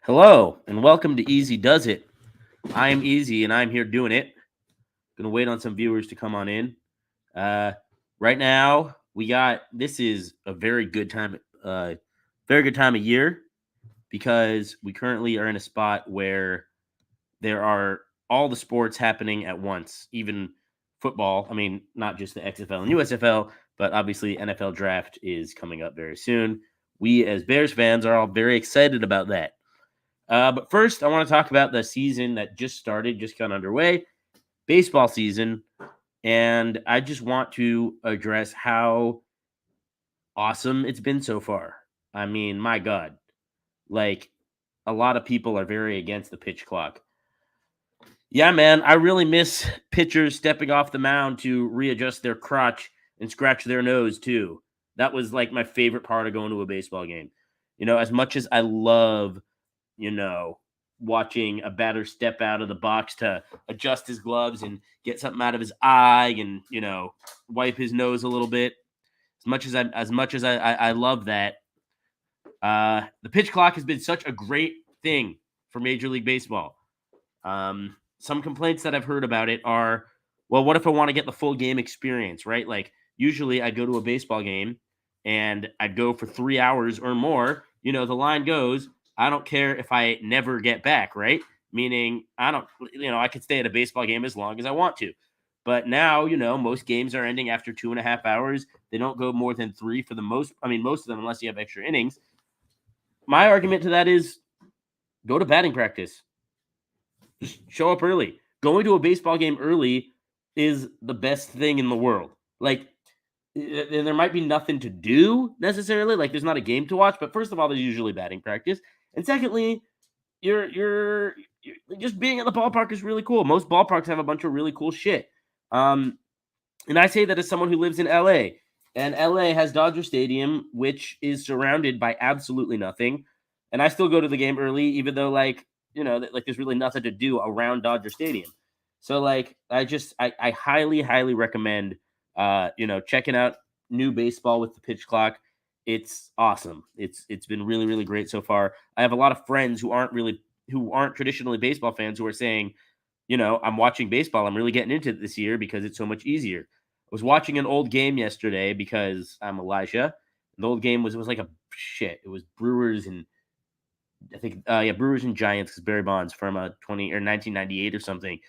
Hello and welcome to Easy Does It. I am Easy and I'm here doing it. Gonna wait on some viewers to come on in. Uh, right now we got this is a very good time of year because we currently are in a spot where there are all the sports happening at once, even football. I mean, not just the XFL and USFL, but obviously NFL draft is coming up very soon. We as Bears fans are all very excited about that. But first, I want to talk about the season that just started, just got underway, baseball season. And I just want to address how awesome it's been so far. I mean, my God, like a lot of people are very against the pitch clock. Yeah, man, I really miss pitchers stepping off the mound to readjust their crotch and scratch their nose, too. That was like my favorite part of going to a baseball game. As much as I love you know, watching a batter step out of the box to adjust his gloves and get something out of his eye and, wipe his nose a little bit. As much as I love that, the pitch clock has been such a great thing for Major League Baseball. Some complaints that I've heard about it are, well, what if I want to get the full game experience, right? Like usually I'd go to a baseball game and I'd go for 3 hours or more. The line goes, I don't care if I never get back, right? Meaning I don't, I could stay at a baseball game as long as I want to. But now, most games are ending after 2.5 hours. They don't go more than three for the most. I mean, most of them, unless you have extra innings. My argument to that is go to batting practice. Just show up early. Going to a baseball game early is the best thing in the world. Like, there might be nothing to do necessarily. Like, there's not a game to watch. But first of all, there's usually batting practice, and secondly, you're just being at the ballpark is really cool. Most ballparks have a bunch of really cool shit. And I say that as someone who lives in LA, and LA has Dodger Stadium, which is surrounded by absolutely nothing. And I still go to the game early, even though like there's really nothing to do around Dodger Stadium. So like I highly, highly recommend checking out new baseball with the pitch clock. It's awesome. It's been really, really great so far. I have a lot of friends who aren't traditionally baseball fans who are saying, I'm watching baseball. I'm really getting into it this year because it's so much easier. I was watching an old game yesterday because I'm Elijah. The old game was like a shit. It was Brewers and I think Brewers and Giants because Barry Bonds from 1998 or something.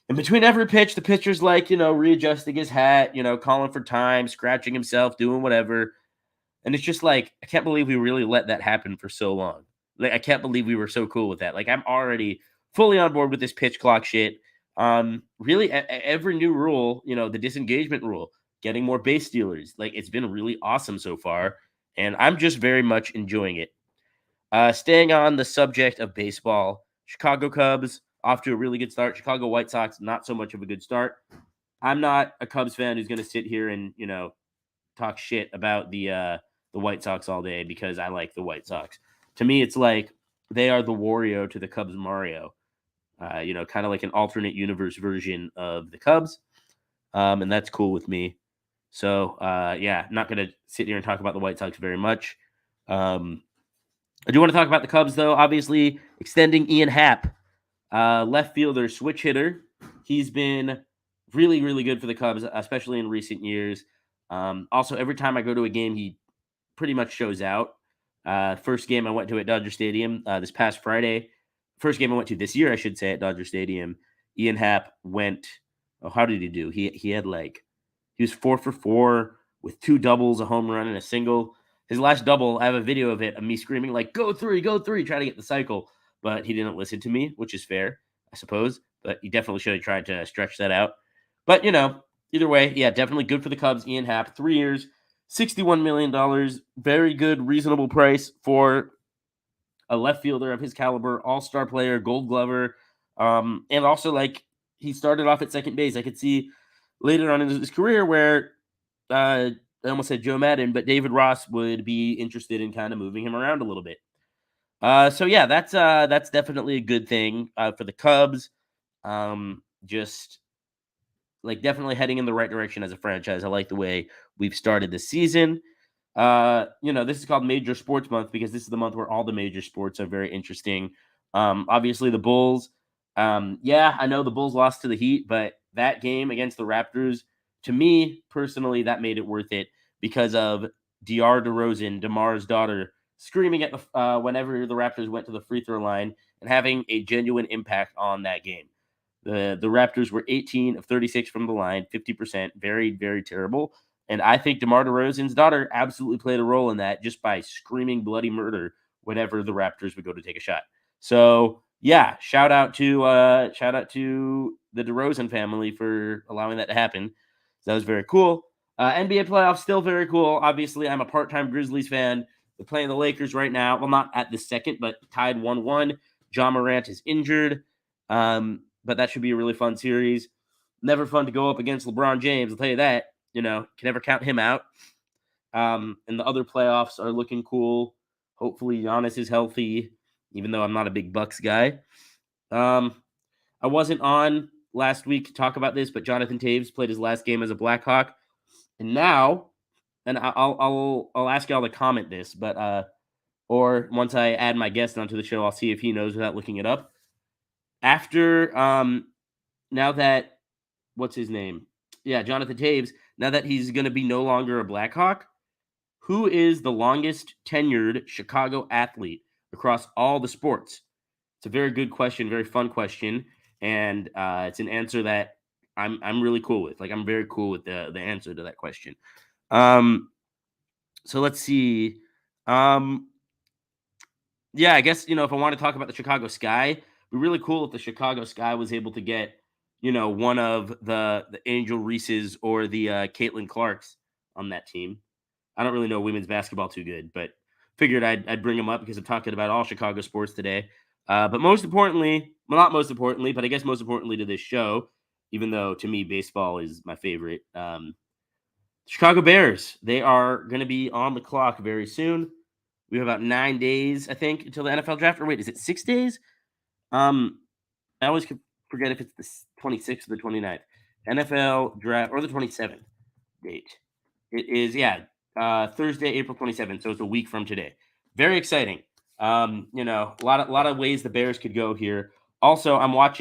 And between every pitch, the pitcher's like, readjusting his hat, calling for time, scratching himself, doing whatever. And it's just like, I can't believe we really let that happen for so long. Like, I can't believe we were so cool with that. Like, I'm already fully on board with this pitch clock shit. Really, every new rule, the disengagement rule, getting more base stealers, like, it's been really awesome so far. And I'm just very much enjoying it. Staying on the subject of baseball, Chicago Cubs off to a really good start. Chicago White Sox, not so much of a good start. I'm not a Cubs fan who's going to sit here and, talk shit about the White Sox all day because I like the White Sox. To me, it's like they are the Wario to the Cubs Mario. Kind of like an alternate universe version of the Cubs, and that's cool with me. So, not going to sit here and talk about the White Sox very much. I do want to talk about the Cubs, though. Obviously, extending Ian Happ, left fielder, switch hitter. He's been really, really good for the Cubs, especially in recent years. Also, every time I go to a game, he pretty much shows out. First game I went to at Dodger Stadium this past Friday. First game I went to this year, I should say, at Dodger Stadium. Ian Happ went. Oh, how did he do? He had he was 4 for 4 with two doubles, a home run, and a single. His last double, I have a video of it of me screaming like "Go 3, go 3," trying to get the cycle, but he didn't listen to me, which is fair, I suppose. But he definitely should have tried to stretch that out. But either way, yeah, definitely good for the Cubs. Ian Happ, 3 years, $61 million, very good, reasonable price for a left fielder of his caliber, all-star player, Gold Glover, and also like he started off at second base. I could see later on in his career where I almost said Joe Madden, but David Ross would be interested in kind of moving him around a little bit. So yeah, that's definitely a good thing for the Cubs. Just like definitely heading in the right direction as a franchise. I like the way we've started this season. This is called Major Sports Month because this is the month where all the major sports are very interesting. Obviously the Bulls. I know the Bulls lost to the Heat, but that game against the Raptors, to me personally, that made it worth it because of DeMar DeRozan, DeMar's daughter, screaming at the whenever the Raptors went to the free throw line and having a genuine impact on that game. The Raptors were 18 of 36 from the line, 50%, very, very terrible. And I think DeMar DeRozan's daughter absolutely played a role in that just by screaming bloody murder whenever the Raptors would go to take a shot. So yeah, shout out to the DeRozan family for allowing that to happen. That was very cool. NBA playoffs still very cool. Obviously, I'm a part-time Grizzlies fan. They're playing the Lakers right now. Well, not at this second, but tied 1-1. Ja Morant is injured. But that should be a really fun series. Never fun to go up against LeBron James, I'll tell you that. Can never count him out. And the other playoffs are looking cool. Hopefully Giannis is healthy, even though I'm not a big Bucks guy. I wasn't on last week to talk about this, but Jonathan Taves played his last game as a Blackhawk. And now, and I'll ask y'all to comment this, but or once I add my guest onto the show, I'll see if he knows without looking it up. After now that what's his name? Yeah, Jonathan Taves, now that he's going to be no longer a Blackhawk, who is the longest tenured Chicago athlete across all the sports? It's a very good question, very fun question, and it's an answer that I'm really cool with. Like, I'm very cool with the answer to that question. So let's see. Yeah, I guess, if I want to talk about the Chicago Sky, it'd be really cool if the Chicago Sky was able to get, one of the Angel Reeses or the Caitlin Clarks on that team. I don't really know women's basketball too good, but figured I'd bring them up because I'm talking about all Chicago sports today. But most importantly, well, not most importantly, but I guess most importantly to this show, even though to me baseball is my favorite, Chicago Bears, they are going to be on the clock very soon. We have about 9 days, I think, until the NFL draft. Or wait, is it 6 days? I always forget if it's the 26th or the 29th. NFL draft, or the 27th date. It is, Thursday, April 27th. So it's a week from today. Very exciting. A lot of ways the Bears could go here. Also, you're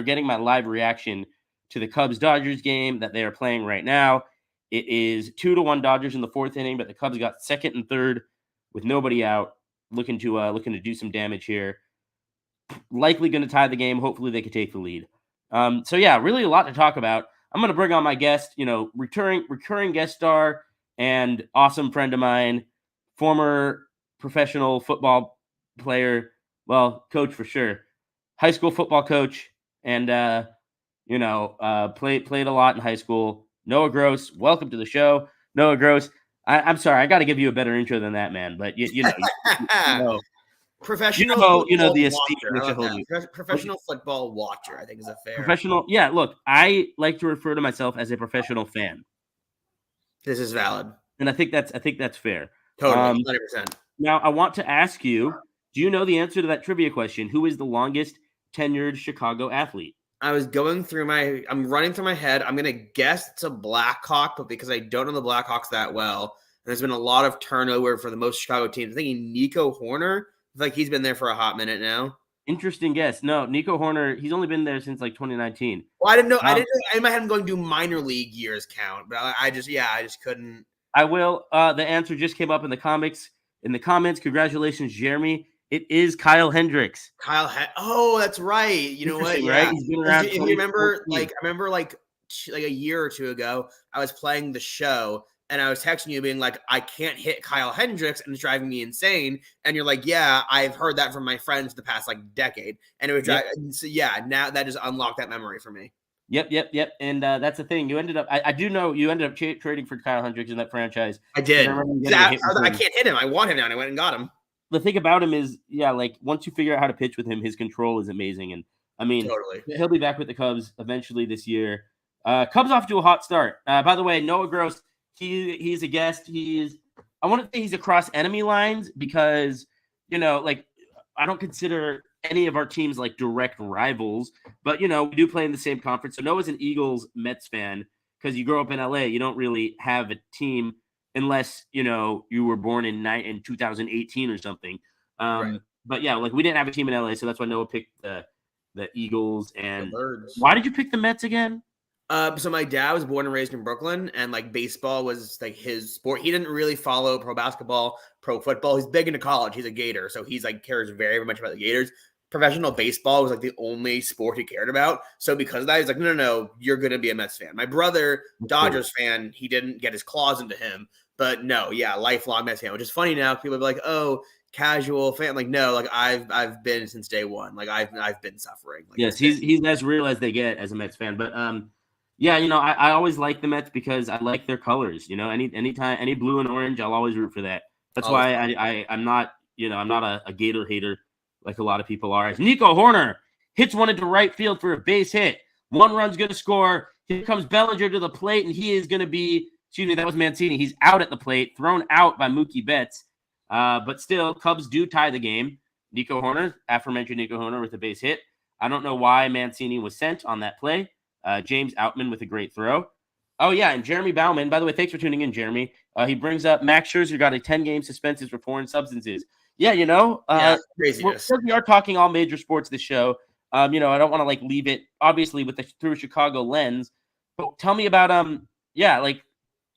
getting my live reaction to the Cubs-Dodgers game that they are playing right now. It is 2-1 Dodgers in the fourth inning, but the Cubs got second and third with nobody out, looking to do some damage here. Likely going to tie the game. Hopefully they could take the lead. Really a lot to talk about. I'm going to bring on my guest, recurring guest star and awesome friend of mine, former professional football player, well, coach for sure, high school football coach, and played a lot in high school. Noah Gross, welcome to the show. Noah Gross, I'm sorry, I got to give you a better intro than that, man. But you know, professional, the esteem. Professional football watcher, I think is a fair professional. Yeah, look, I like to refer to myself as a professional fan. This is valid, and I think that's fair. Totally, 100%. Now, I want to ask you: do you know the answer to that trivia question? Who is the longest tenured Chicago athlete? I'm running through my head. I'm going to guess it's a Blackhawk, but because I don't know the Blackhawks that well, there's been a lot of turnover for the most Chicago teams. I'm thinking Nico Horner. I feel like he's been there for a hot minute now. Interesting guess. No, Nico Horner, he's only been there since like 2019. Well, I didn't know. I might have him going to minor league years count, but I just couldn't. I will. The answer just came up in the comments. Congratulations, Jeremy. It is Kyle Hendricks. Oh, that's right. You know what? Yeah. Right? He's been around. If you remember, I remember like a year or two ago, I was playing the show and I was texting you being like, I can't hit Kyle Hendricks and it's driving me insane. And you're like, yeah, I've heard that from my friends the past like decade. And it was driving. So yeah, now that just unlocked that memory for me. Yep. And that's the thing. You ended up, I do know you ended up trading for Kyle Hendricks in that franchise. I did. I can't hit him. I want him now. And I went and got him. The thing about him is, like once you figure out how to pitch with him, his control is amazing. And I mean, totally. He'll be back with the Cubs eventually this year. Cubs off to a hot start. By the way, Noah Gross, he's a guest. I want to say he's across enemy lines because, I don't consider any of our teams like direct rivals, but we do play in the same conference. So Noah's an Eagles Mets fan because you grow up in LA. You don't really have a team unless you were born in 2018 or something. Right. But yeah, like we didn't have a team in LA, so that's why Noah picked the Eagles. The And Birds. why did you pick the Mets again? So my dad was born and raised in Brooklyn, and like baseball was like his sport. He didn't really follow pro basketball, pro football. He's big into college. He's a Gator, so he's like cares very, very much about the Gators. Professional baseball was like the only sport he cared about. So because of that, he's like, no, you're gonna be a Mets fan. My brother, Dodgers fan, he didn't get his claws into him, but no, yeah, lifelong Mets fan. Which is funny now. People be like, oh, casual fan. Like, no, like I've been since day one. Like I've been suffering. Like, yes, he's as real as they get as a Mets fan. But yeah, I always like the Mets because I like their colors. Anytime any blue and orange, I'll always root for that. That's why I'm not I'm not a Gator hater like a lot of people are. As Nico Hoerner hits one into right field for a base hit. 1 run's going to score. Here comes Bellinger to the plate, and he is going to be, that was Mancini. He's out at the plate, thrown out by Mookie Betts. But still, Cubs do tie the game. Nico Hoerner, aforementioned Nico Hoerner with a base hit. I don't know why Mancini was sent on that play. James Outman with a great throw. Oh, yeah, and Jeremy Bauman, by the way, thanks for tuning in, Jeremy. He brings up Max Scherzer got a 10-game suspension for foreign substances. Yeah, craziness. We are talking all major sports this show. I don't want to leave it obviously through a Chicago lens, but tell me about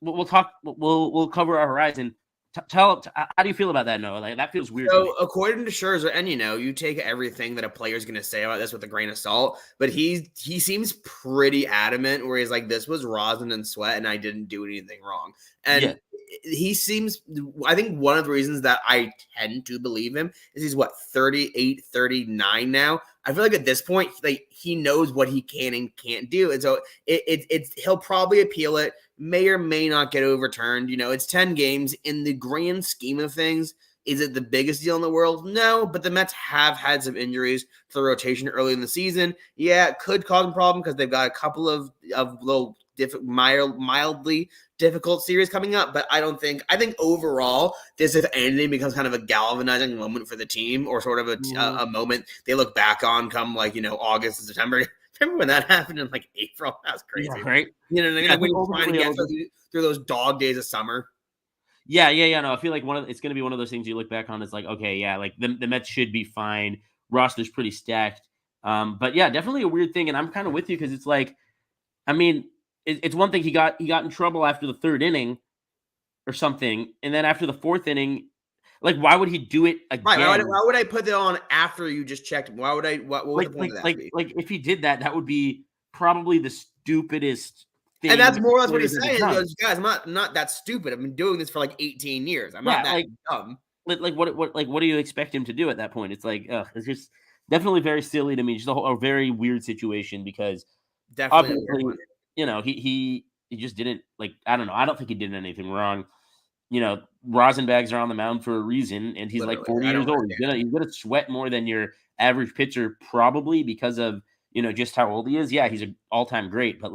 we'll talk. We'll cover our horizon. How do you feel about that, Noah? Like that feels weird. So according to Scherzer, and you take everything that a player is going to say about this with a grain of salt, but he seems pretty adamant where he's like, this was rosin and sweat and I didn't do anything wrong. And he seems, I think one of the reasons that I tend to believe him is he's 38, 39 now. I feel like at this point, he knows what he can and can't do. And so he'll probably appeal it, may or may not get overturned. It's 10 games in the grand scheme of things. Is it the biggest deal in the world? No, but the Mets have had some injuries to the rotation early in the season. Yeah, it could cause a problem because they've got a couple of little mildly difficult series coming up, but I think overall this, if anything, becomes kind of a galvanizing moment for the team, or sort of a moment they look back on come August and September. Remember when that happened in April? That was crazy, right? When you're trying to get through those dog days of summer. Yeah. No, I feel like it's going to be one of those things you look back on. It's like, okay, yeah, like the Mets should be fine. Roster's pretty stacked. But yeah, definitely a weird thing. And I'm kind of with you because it's like, I mean, it's one thing he got in trouble after the 3rd inning or something, and then after the 4th inning, like why would he do it again? Right, why would I put that on after you just checked? Why would I? What would the point of that be? Like if he did that would be probably the stupidest thing. And that's more or less what he's saying. He goes, guys, I'm not that stupid. I've been doing this for 18 years. I'm not that dumb. Like what do you expect him to do at that point? It's like, it's just definitely very silly to me. Just a very weird situation because definitely. He just didn't I don't know. I don't think he did anything wrong. Rosin bags are on the mound for a reason, and he's like 40 years old. He's gonna sweat more than your average pitcher probably because of just how old he is. Yeah, he's an all-time great, but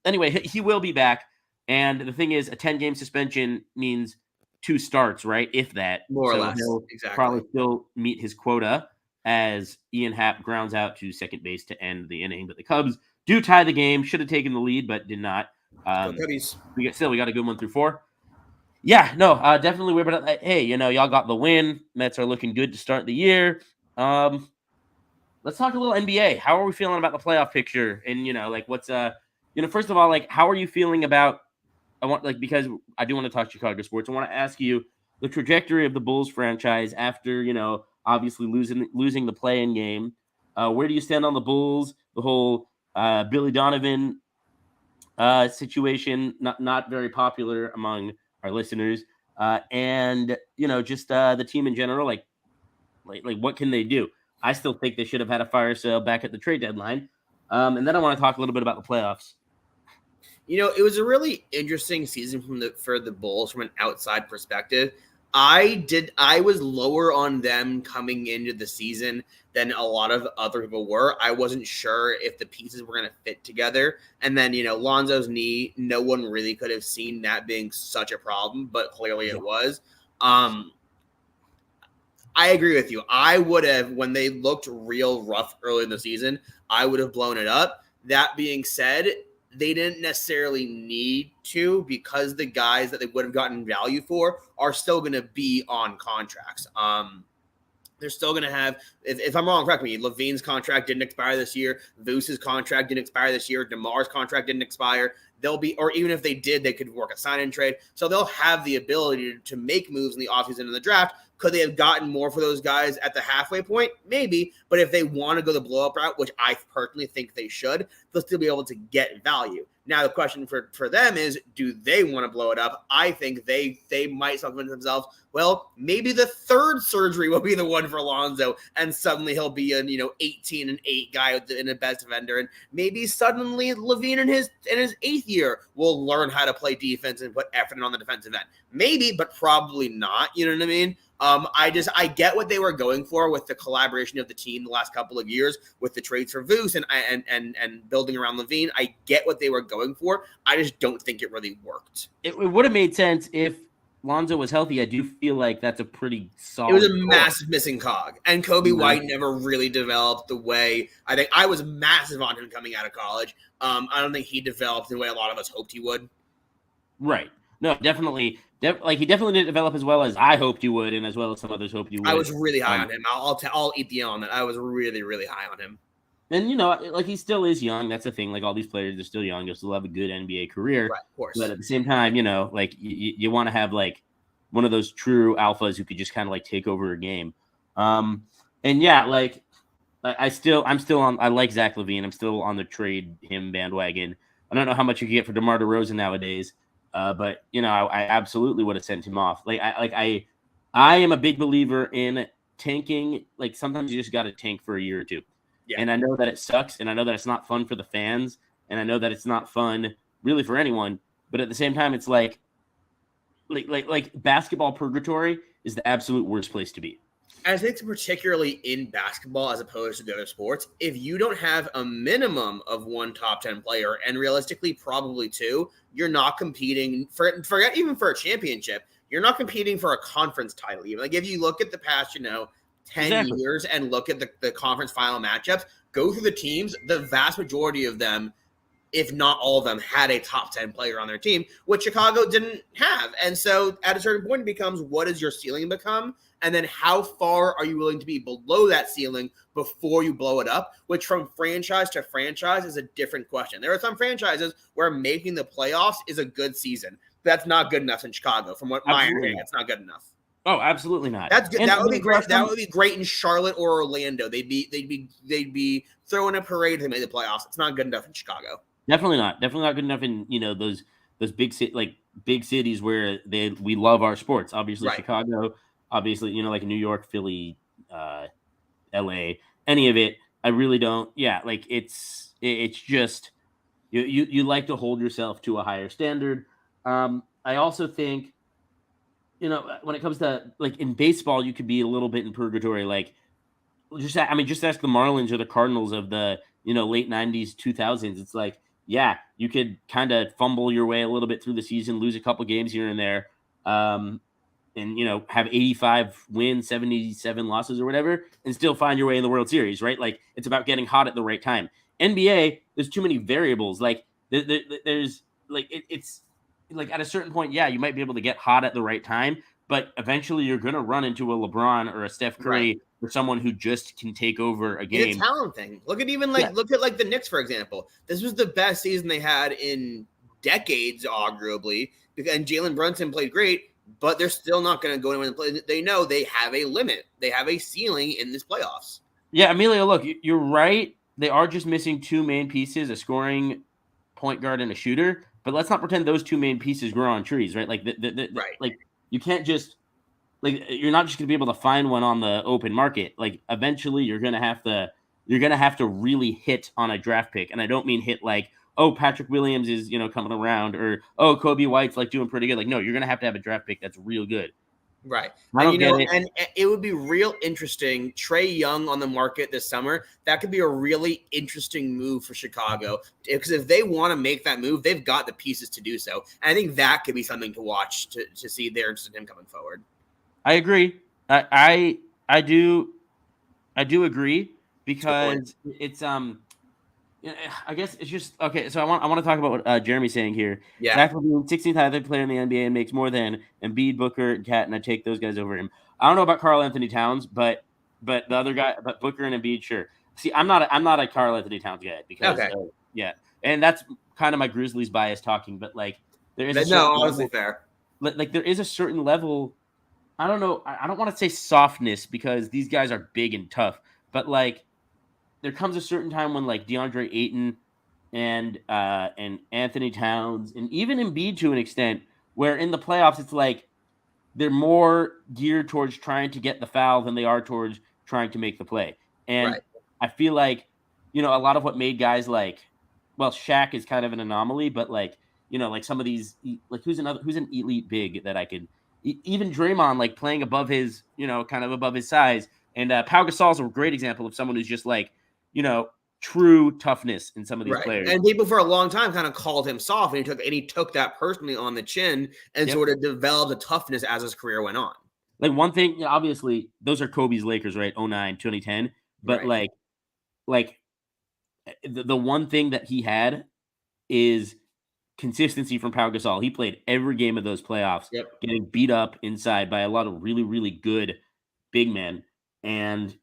anyway, he will be back. And the thing is, a 10-game suspension means 2 starts, right? If that, more or less, he'll exactly. Probably still meet his quota as Ian Happ grounds out to second base to end the inning. But the Cubs do tie the game. Should have taken the lead, but did not. We got a good 1 through 4. Yeah, no, definitely weird. But hey, y'all got the win. Mets are looking good to start the year. Let's talk a little NBA. How are we feeling about the playoff picture? And what's first of all, how are you feeling about? Because I do want to talk Chicago sports. I want to ask you the trajectory of the Bulls franchise after obviously losing the play-in game. Where do you stand on the Bulls? The whole Billy Donovan situation, not very popular among our listeners, and just the team in general. Like what can they do? I still think they should have had a fire sale back at the trade deadline. And then I want to talk a little bit about the playoffs. It was a really interesting season for the Bulls from an outside perspective. I was lower on them coming into the season than a lot of other people were. I wasn't sure if the pieces were going to fit together. And then, Lonzo's knee, no one really could have seen that being such a problem, but clearly it was. I agree with you. I would have, when they looked real rough early in the season, I would have blown it up. That being said, they didn't necessarily need to, because the guys that they would have gotten value for are still going to be on contracts. They're still going to have, if I'm wrong, correct me, Levine's contract didn't expire this year. Voose's contract didn't expire this year. DeMar's contract didn't expire. They'll be, or even if they did, they could work a sign and trade. So they'll have the ability to make moves in the offseason and the draft. Could they have gotten more for those guys at the halfway point? Maybe. But if they want to go the blow up route, which I personally think they should, they'll still be able to get value. Now, the question for them is, do they want to blow it up? I think they might supplement themselves. Well, maybe the third surgery will be the one for Alonso, and suddenly he'll be a 18-8 guy in a best defender, and maybe suddenly Levine in his 8th year will learn how to play defense and put effort on the defensive end. Maybe, but probably not. You know what I mean? I get what they were going for with the collaboration of the team the last couple of years with the trades for Voos and building around Levine. I get what they were going for. I just don't think it really worked. It would have made sense if Lonzo was healthy. I do feel like that's a pretty solid. It was a massive missing cog, and Kobe White never really developed the way I think I was massive on him coming out of college. I don't think he developed the way a lot of us hoped he would. Right. No, definitely. He definitely didn't develop as well as I hoped he would, and as well as some others hoped he would. I was really high on him. I'll eat the L on that. I was really, really high on him. And he still is young. That's the thing. Like, all these players are still young. They'll still have a good NBA career. Right, of course. But at the same time, you want to have one of those true alphas who could just kind of take over a game. I'm still on. I like Zach LaVine. I'm still on the trade him bandwagon. I don't know how much you can get for DeMar DeRozan nowadays. But I absolutely would have sent him off. I am a big believer in tanking. Sometimes you just got to tank for a year or two. Yeah. And I know that it sucks, and I know that it's not fun for the fans, and I know that it's not fun really for anyone. But at the same time, it's like basketball purgatory is the absolute worst place to be. I think particularly in basketball as opposed to the other sports, if you don't have a minimum of one top 10 player, and realistically probably two, you're not competing forget even for a championship. You're not competing for a conference title. Even if you look at the past, 10 years and look at the conference final matchups, go through the teams, the vast majority of them, if not all of them, had a top 10 player on their team, which Chicago didn't have. And so at a certain point, it becomes, what does your ceiling become? And then how far are you willing to be below that ceiling before you blow it up? Which from franchise to franchise is a different question. There are some franchises where making the playoffs is a good season. That's not good enough in Chicago. From what my understanding, it's not good enough. Oh, absolutely not. That's good. That would be great. That would be great in Charlotte or Orlando. They'd be throwing a parade if they made the playoffs. It's not good enough in Chicago. Definitely not. Definitely not good enough in those big cities where we love our sports. Obviously, right. Chicago. Obviously, like New York, Philly, LA, any of it. I really don't. Yeah, it's just you like to hold yourself to a higher standard. I also think, when it comes to in baseball, you could be a little bit in purgatory. Just ask the Marlins or the Cardinals of the late 90s, 2000s. It's yeah, you could kind of fumble your way a little bit through the season, lose a couple games here and there. And have 85 wins, 77 losses or whatever, and still find your way in the World Series, right? It's about getting hot at the right time. NBA, there's too many variables. There's it's at a certain point, yeah, you might be able to get hot at the right time, but eventually you're going to run into a LeBron or a Steph Curry, right, or someone who just can take over a game. It's a talent thing. Look at the Knicks, for example. This was the best season they had in decades, arguably, and Jalen Brunson played great. But they're still not going to go anywhere and play. They know they have a limit. They have a ceiling in this playoffs. Yeah, Emilio, look, you're right. They are just missing two main pieces, a scoring point guard and a shooter. But let's not pretend those two main pieces grow on trees, right? Right. You can't just you're not just going to be able to find one on the open market. Eventually you're going to have to really hit on a draft pick. And I don't mean hit oh, Patrick Williams is, coming around, or, oh, Kobe White's doing pretty good. No, you're going to have a draft pick that's real good. Right. And it would be real interesting. Trae Young on the market this summer, that could be a really interesting move for Chicago, because if they want to make that move, they've got the pieces to do so. And I think that could be something to watch to see their interest in him coming forward. I agree. I do agree, because it's Yeah, I guess it's just okay. So I want to talk about what Jeremy's saying here. Yeah. Zach LaVine, 16th highest player in the NBA, and makes more than Embiid, Booker, and Cat, and I take those guys over him. I don't know about Karl Anthony Towns, but the other guy, but Booker and Embiid, sure. See, I'm not a Karl Anthony Towns guy because Okay. yeah, and that's kind of my Grizzlies bias talking. But like there is a No, certain honestly, level, fair. like there is a certain level. I don't know. I don't want to say softness because these guys are big and tough, but like there comes a certain time when like DeAndre Ayton and Anthony Towns and even Embiid to an extent, where in the playoffs it's like they're more geared towards trying to get the foul than they are towards trying to make the play. And Right. I feel like, a lot of what made guys like, well, Shaq is kind of an anomaly, but like, like some of these, like who's an elite big that I could, even Draymond, like playing above his, kind of above his size. And Pau Gasol is a great example of someone who's just like, true toughness in some of these Right. players. And people for a long time kind of called him soft, and he took that personally on the chin and Yep. sort of developed a toughness as his career went on. Like one thing, obviously, those are Kobe's Lakers, right? 09, 2010. But Right. like the one thing that he had is consistency from Pau Gasol. He played every game of those playoffs, Yep. getting beat up inside by a lot of really, really good big men. And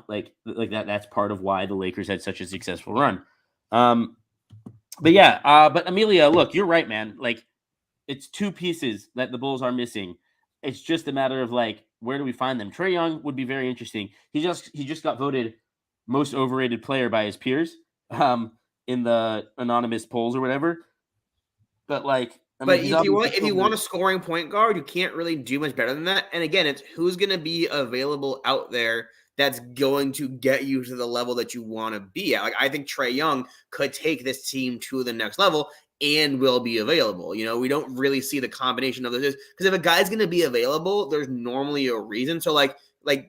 like that's part of why the Lakers had such a successful run. But yeah, but Amelia, look, you're right, man. Like it's two pieces that the Bulls are missing. It's just a matter of like where do we find them? Trae Young would be very interesting. He just got voted most overrated player by his peers in the anonymous polls or whatever. But like, I mean, But he's if obviously you want a scoring point guard, you can't really do much better than that. And again, it's who's going to be available out there that's going to get you to the level that you want to be at. Like I think Trae Young could take this team to the next level and will be available. We don't really see the combination of those because if a guy's going to be available, there's normally a reason. So like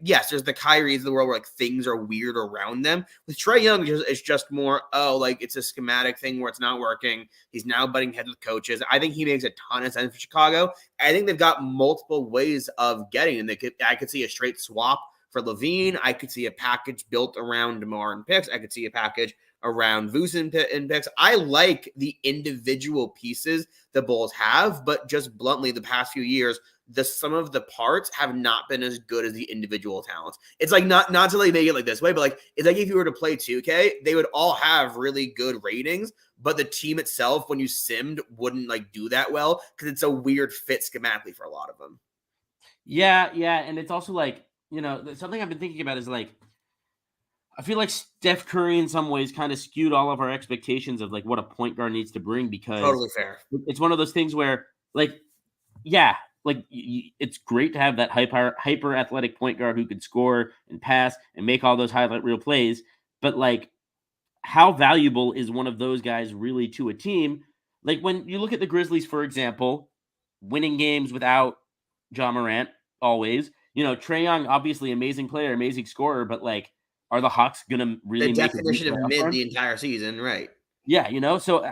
yes, there's the Kyries of the world where like things are weird around them. With Trae Young, it's just more like it's a schematic thing where it's not working. He's now butting heads with coaches. I think he makes a ton of sense for Chicago. I think they've got multiple ways of getting him. I could see a straight swap for LaVine. I could see a package built around DeMar and picks. I could see a package around Vucevic and picks. I like the individual pieces the Bulls have, but just bluntly, the past few years, the sum of the parts have not been as good as the individual talents. It's like not to like make it like this way, but like it's like if you were to play 2K, they would all have really good ratings, but the team itself, when you simmed, wouldn't like do that well because it's a weird fit schematically for a lot of them. yeah, and it's also like something I've been thinking about is like I feel like Steph Curry in some ways kind of skewed all of our expectations of like what a point guard needs to bring because Totally fair. it's one of those things where like yeah, like it's great to have that hyper athletic point guard who can score and pass and make all those highlight reel plays, but like how valuable is one of those guys really to a team? Like when you look at the Grizzlies, for example, winning games without John Morant always. Trae Young, obviously amazing player, amazing scorer, but like, are the Hawks gonna really The make a deep definition of playoff mid run? the entire season, right? Yeah. So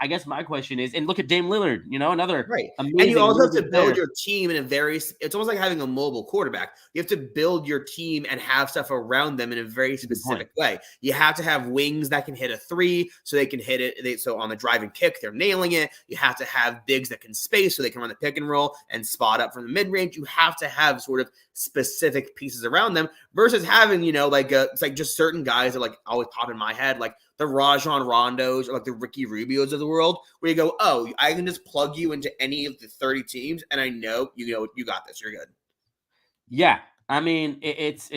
I guess my question is, and look at Dame Lillard, another Right. And you amazing, also have to amazing build player. your team in it's almost like having a mobile quarterback. You have to build your team and have stuff around them in a very That's a good point. specific way. You have to have wings that can hit a three so they can hit it. So on the drive and kick, they're nailing it. You have to have bigs that can space so they can run the pick and roll and spot up from the mid range. You have to have sort of specific pieces around them versus having, it's like just certain guys that like always pop in my head, like the Rajon Rondos or like the Ricky Rubios of the world, where you go, oh, I can just plug you into any of the 30 teams, and I know you got this. You're good. Yeah, I mean, it's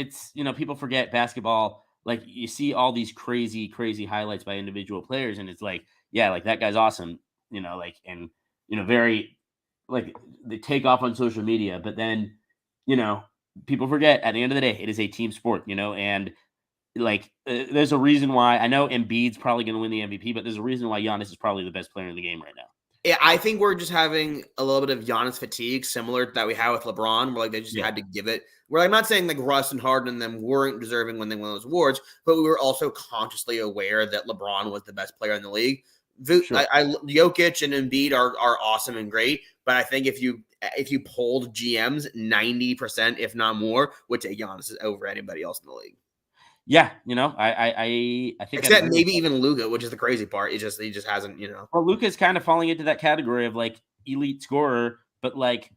people forget basketball. Like you see all these crazy highlights by individual players, and it's like, yeah, like that guy's awesome. Like and very like they take off on social media, but then people forget at the end of the day, it is a team sport. And like there's a reason why I know Embiid's probably going to win the MVP, but there's a reason why Giannis is probably the best player in the game right now. Yeah, I think we're just having a little bit of Giannis fatigue, similar to that we had with LeBron, where like they just had to give it. Where I'm not saying like Russ and Harden and them weren't deserving when they won those awards, but we were also consciously aware that LeBron was the best player in the league. Sure. Jokic and Embiid are awesome and great, but I think if you polled GMs, 90%, if not more, would take Giannis over anybody else in the league. Yeah, you know, I think I'd Except agree with maybe that. even Luka, which is the crazy part. He just hasn't, you know. Well, Luka's kind of falling into that category of like elite scorer, but like,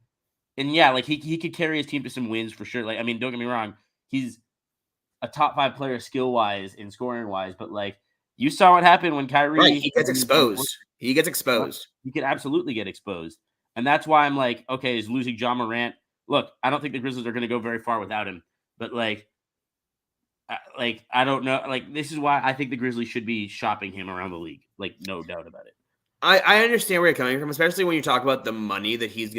and yeah, like he could carry his team to some wins for sure. Like, I mean, don't get me wrong, he's a top 5 player skill wise and scoring wise, but like you saw what happened when Right. Kyrie He gets exposed. He gets Yep. exposed. He could absolutely get exposed. And that's why I'm like, okay, is losing John Morant. Look, I don't think the Grizzlies are going to go very far without him, but like I don't know. Like this is why I think the Grizzlies should be shopping him around the league. Like no doubt about it. I understand where you're coming from, especially when you talk about the money that he's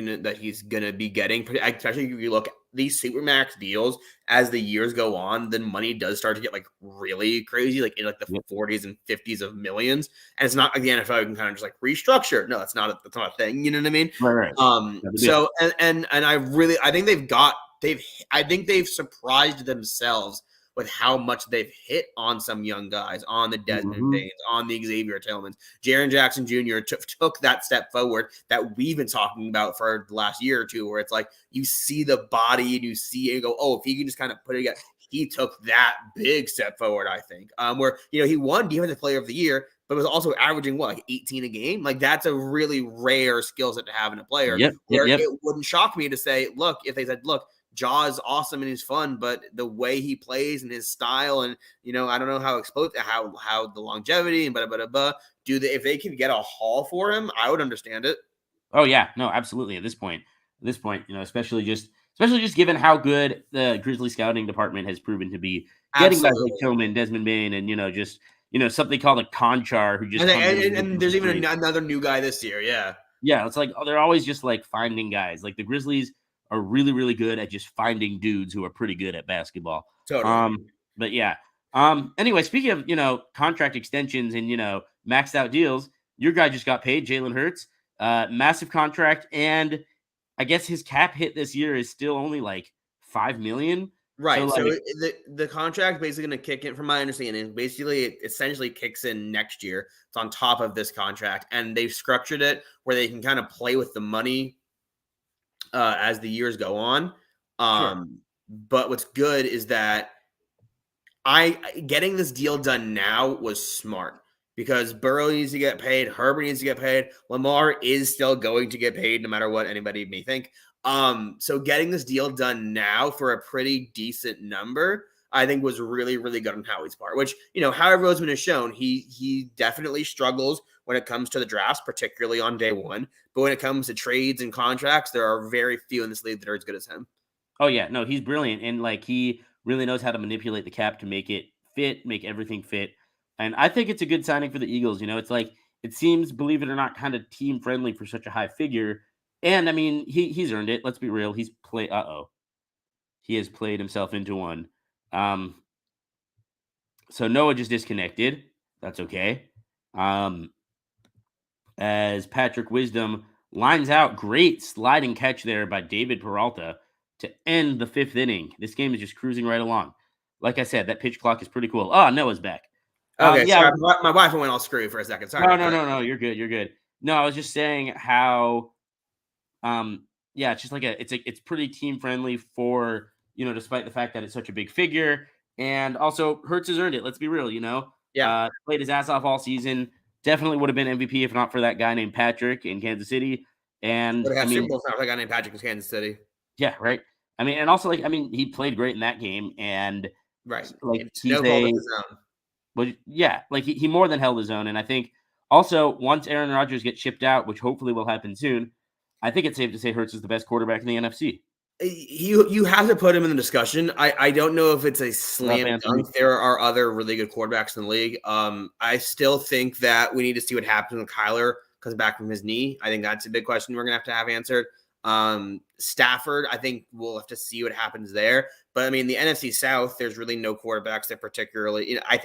gonna be getting. Especially if you look at these supermax deals as the years go on, then money does start to get like really crazy, like in like the Yep. 40s and 50s of millions. And it's not like the NFL you can kind of just like restructure. No, that's not a thing. You know what I mean? Right, right. No big deal. So and I think I think they've surprised themselves with how much they've hit on some young guys, on the Desmond Mhm. Banes, on the Xavier Tillmans. Jaren Jackson Jr. Took that step forward that we've been talking about for the last year or two, where it's like you see the body and you see and you go, oh, if he can just kind of put it together. He took that big step forward, I think. Where he won Defensive Player of the Year, but was also averaging like 18 a game. Like that's a really rare skill set to have in a player. Yep, yep, Where yep. it wouldn't shock me to say, look, if they said, look, Jaw is awesome and he's fun, but the way he plays and his style, and I don't know how the longevity and if they can get a haul for him, I would understand it. Oh yeah, no, absolutely. At this point, especially just given how good the Grizzly scouting department has proven to be, getting guys like Absolutely. Tillman, Desmond Bain, and just something called a Conchar who just comes in And there's even threes. another new guy this year. Yeah, Yeah, it's like they're always just like finding guys. Like the Grizzlies are really, really good at just finding dudes who are pretty good at basketball. totally. But yeah. Anyway, speaking of contract extensions and maxed out deals, your guy just got paid, Jalen Hurts, massive contract, and I guess his cap hit this year is still only like 5 million. So Right. So like, the contract basically going to kick in, from my understanding. Basically, it essentially kicks in next year. It's on top of this contract, and they've structured it where they can kind of play with the money as the years go on. sure, But what's good is that getting this deal done now was smart because Burrow needs to get paid, Herbert needs to get paid, Lamar is still going to get paid no matter what anybody may think. So getting this deal done now for a pretty decent number, I think was really, really good on Howie's part, which, Howie Roseman has shown he definitely struggles when it comes to the drafts, particularly on day one. But when it comes to trades and contracts, there are very few in this league that are as good as him. oh yeah, no, he's brilliant, and like he really knows how to manipulate the cap to make it fit, make everything fit. And I think it's a good signing for the Eagles. It's like it seems, believe it or not, kind of team friendly for such a high figure. And I mean, he's earned it. Let's be real. He has played himself into one. Um, so Noah just disconnected. That's okay. Um, as Patrick Wisdom lines out, great sliding catch there by David Peralta to end the 5th inning. This game is just cruising right along. Like I said, that pitch clock is pretty cool. Oh, Noah's back. Okay, Yeah. sorry, my Wi-Fi went all screwy for a second. Sorry. No. You're good. You're good. No, I was just saying how, yeah, it's just like it's pretty team friendly for despite the fact that it's such a big figure, and also Hurts has earned it. Let's be real. Yeah. Played his ass off all season. Definitely would have been MVP if not for that guy named Patrick in Kansas City. And Would have I had Super mean, Bowl for a guy named Patrick in Kansas City. yeah, right. I mean, and also he played great in that game, and Right. like It's he's no fault of his own. but yeah, like he more than held his own. And I think also once Aaron Rodgers gets shipped out, which hopefully will happen soon, I think it's safe to say Hurts is the best quarterback in the NFC. You have to put him in the discussion. I don't know if it's a slam Anthony. dunk. There are other really good quarterbacks in the league. I still think that we need to see what happens when Kyler comes back from his knee. I think that's a big question we're gonna have answered. Stafford, I think we'll have to see what happens there. But I mean, the NFC South, there's really no quarterbacks that particularly. I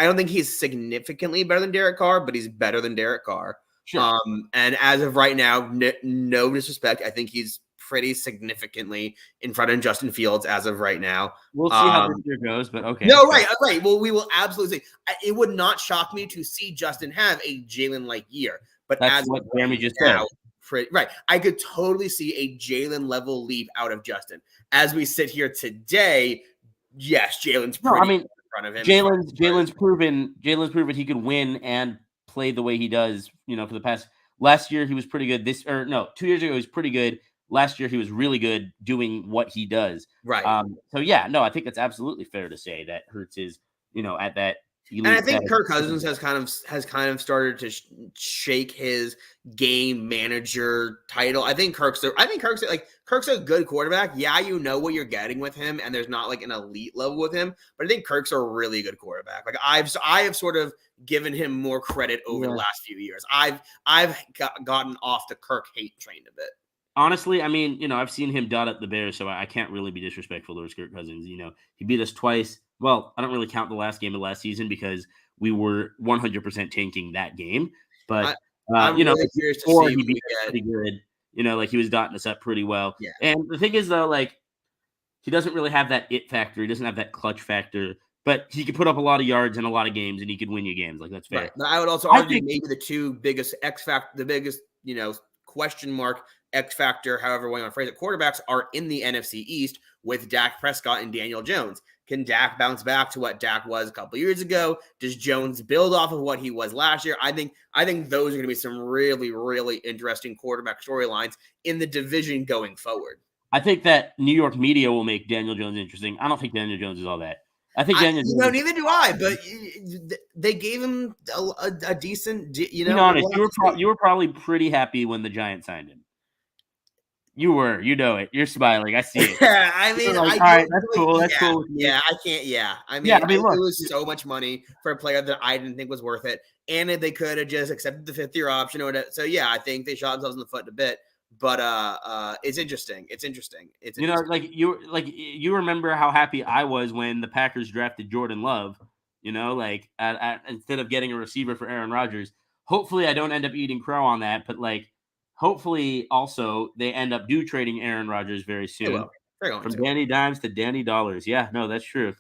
don't think he's significantly better than Derek Carr, but he's better than Derek Carr. Sure. And as of right now, no disrespect, I think he's pretty significantly in front of Justin Fields as of right now. We'll see how this year goes, but okay. No, right. Well, we will absolutely see. It would not shock me to see Justin have a Jalen-like year, but That's as what of Jeremy just said. right. I could totally see a Jalen level leap out of Justin. As we sit here today, yes, Jalen's No, I pretty mean in front of him. as far as- Jalen's proven he could win and play the way he does. For the past last year he was pretty good. 2 years ago he was pretty good. Last year he was really good doing what he does. Right. So yeah, no, I think that's absolutely fair to say that Hurts is at that elite. And I think status. Kirk Cousins has kind of started to shake his game manager title. I think Kirk's a good quarterback. Yeah, you know what you're getting with him, and there's not like an elite level with him. But I think Kirk's a really good quarterback. Like I have sort of given him more credit over the last few years. I've gotten off the Kirk hate train a bit. Honestly, I mean, I've seen him dot up the Bears, so I can't really be disrespectful to Kirk Cousins. He beat us twice. Well, I don't really count the last game of last season because we were 100% tanking that game. But I'm really curious to see he beat us pretty good. Like he was dotting us up pretty well. Yeah. And the thing is, though, like he doesn't really have that it factor. He doesn't have that clutch factor. But he could put up a lot of yards in a lot of games, and he could win you games. Like that's fair. Right. But I would also argue maybe the two biggest the biggest question mark X factor, however you want to phrase it, quarterbacks are in the NFC East with Dak Prescott and Daniel Jones. Can Dak bounce back to what Dak was a couple years ago? Does Jones build off of what he was last year? I think those are going to be some really, really interesting quarterback storylines in the division going forward. I think that New York media will make Daniel Jones interesting. I don't think Daniel Jones is all that. I think Daniel Jones. Neither do I. But they gave him a decent. Be honest, you were probably pretty happy when the Giants signed him. You were, it. You're smiling. I see it. Yeah, I mean, all right, that's cool. That's cool. Yeah, I can't. Yeah, I mean, look, it was so much money for a player that I didn't think was worth it, and they could have just accepted the 5th-year option or whatever. So yeah, I think they shot themselves in the foot a bit. But it's interesting. It's interesting. You remember how happy I was when the Packers drafted Jordan Love. Instead of getting a receiver for Aaron Rodgers. Hopefully, I don't end up eating crow on that. But hopefully, also they end up trading Aaron Rodgers very soon. From Danny Dimes to Danny Dollars. Yeah, no, that's true.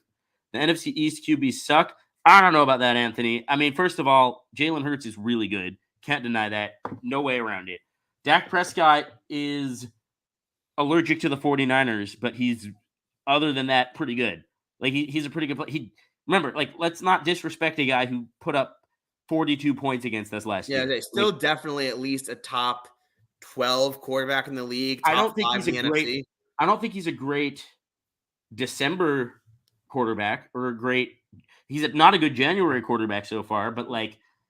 The NFC East QBs suck. I don't know about that, Anthony. I mean, first of all, Jalen Hurts is really good. Can't deny that. No way around it. Dak Prescott is allergic to the 49ers, but he's, other than that, pretty good. Like, he's a pretty good player. Remember, let's not disrespect a guy who put up 42 points against us last year. Yeah, still definitely at least a top 12 quarterback in the league. I don't think he's a great December quarterback or he's not a good January quarterback so far, but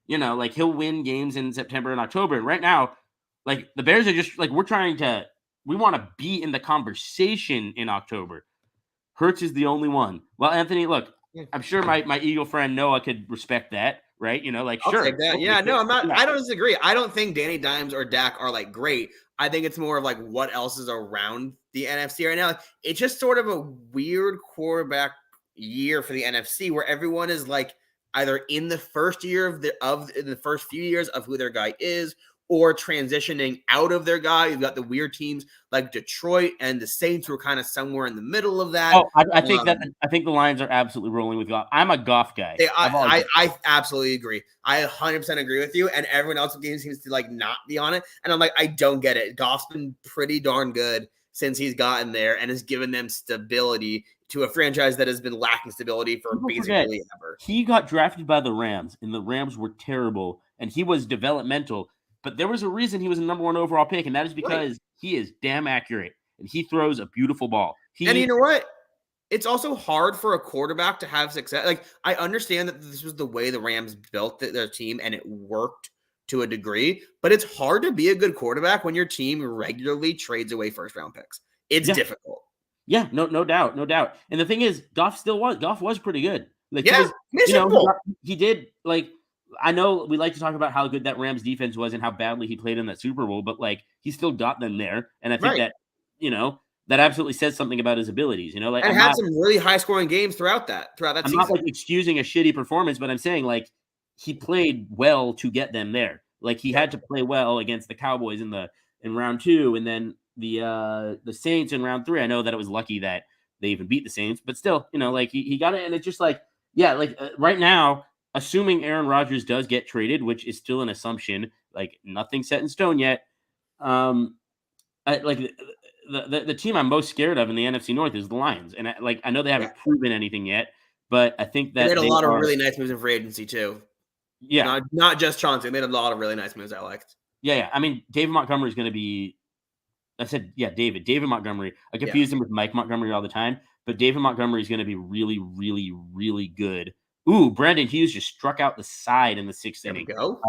he'll win games in September and October. And right now, the Bears are just we want to be in the conversation in October. Hurts is the only one. Well, Anthony, look, I'm sure my Eagle friend Noah could respect that, right? I'll sure. Take that. Yeah, no, I'm not. Yeah. I don't disagree. I don't think Danny Dimes or Dak are great. I think it's more of what else is around the NFC right now. It's just sort of a weird quarterback year for the NFC where everyone is either in the first year of the first few years of who their guy is, or transitioning out of their guy. You've got the weird teams like Detroit and the Saints who are kind of somewhere in the middle of that. Oh, I think the Lions are absolutely rolling with Goff. I'm a Goff guy. I absolutely agree. I 100% agree with you. And everyone else in the game seems to not be on it. And I'm I don't get it. Goff's been pretty darn good since he's gotten there and has given them stability to a franchise that has been lacking stability for basically ever. He got drafted by the Rams, and the Rams were terrible, and he was developmental. But there was a reason he was a number 1 overall pick, and that is because he is damn accurate, and he throws a beautiful ball. And you know what? It's also hard for a quarterback to have success. I understand that this was the way the Rams built their team, and it worked to a degree, but it's hard to be a good quarterback when your team regularly trades away first-round picks. It's difficult. Yeah, no doubt. And the thing is, Goff was pretty good. He did I know we like to talk about how good that Rams defense was and how badly he played in that Super Bowl, but he still got them there. And I think that, that absolutely says something about his abilities, and had some really high scoring games throughout that I'm season. Not excusing a shitty performance, but I'm saying he played well to get them there. He had to play well against the Cowboys in round 2 and then the Saints in round 3. I know that it was lucky that they even beat the Saints, but still, he got it. And it's just right now, assuming Aaron Rodgers does get traded, which is still an assumption, nothing set in stone yet. The the team I'm most scared of in the NFC North is the Lions, and I know they haven't proven anything yet, but I think They that made a lot of really nice moves in free agency too. Yeah, not just Chauncey. They made a lot of really nice moves I liked. yeah. I mean, David Montgomery is going to be. I said, yeah, David Montgomery. I confuse him with Mike Montgomery all the time, but David Montgomery is going to be really, really, really good. Ooh, Brandon Hughes just struck out the side in the 6th inning. There we go.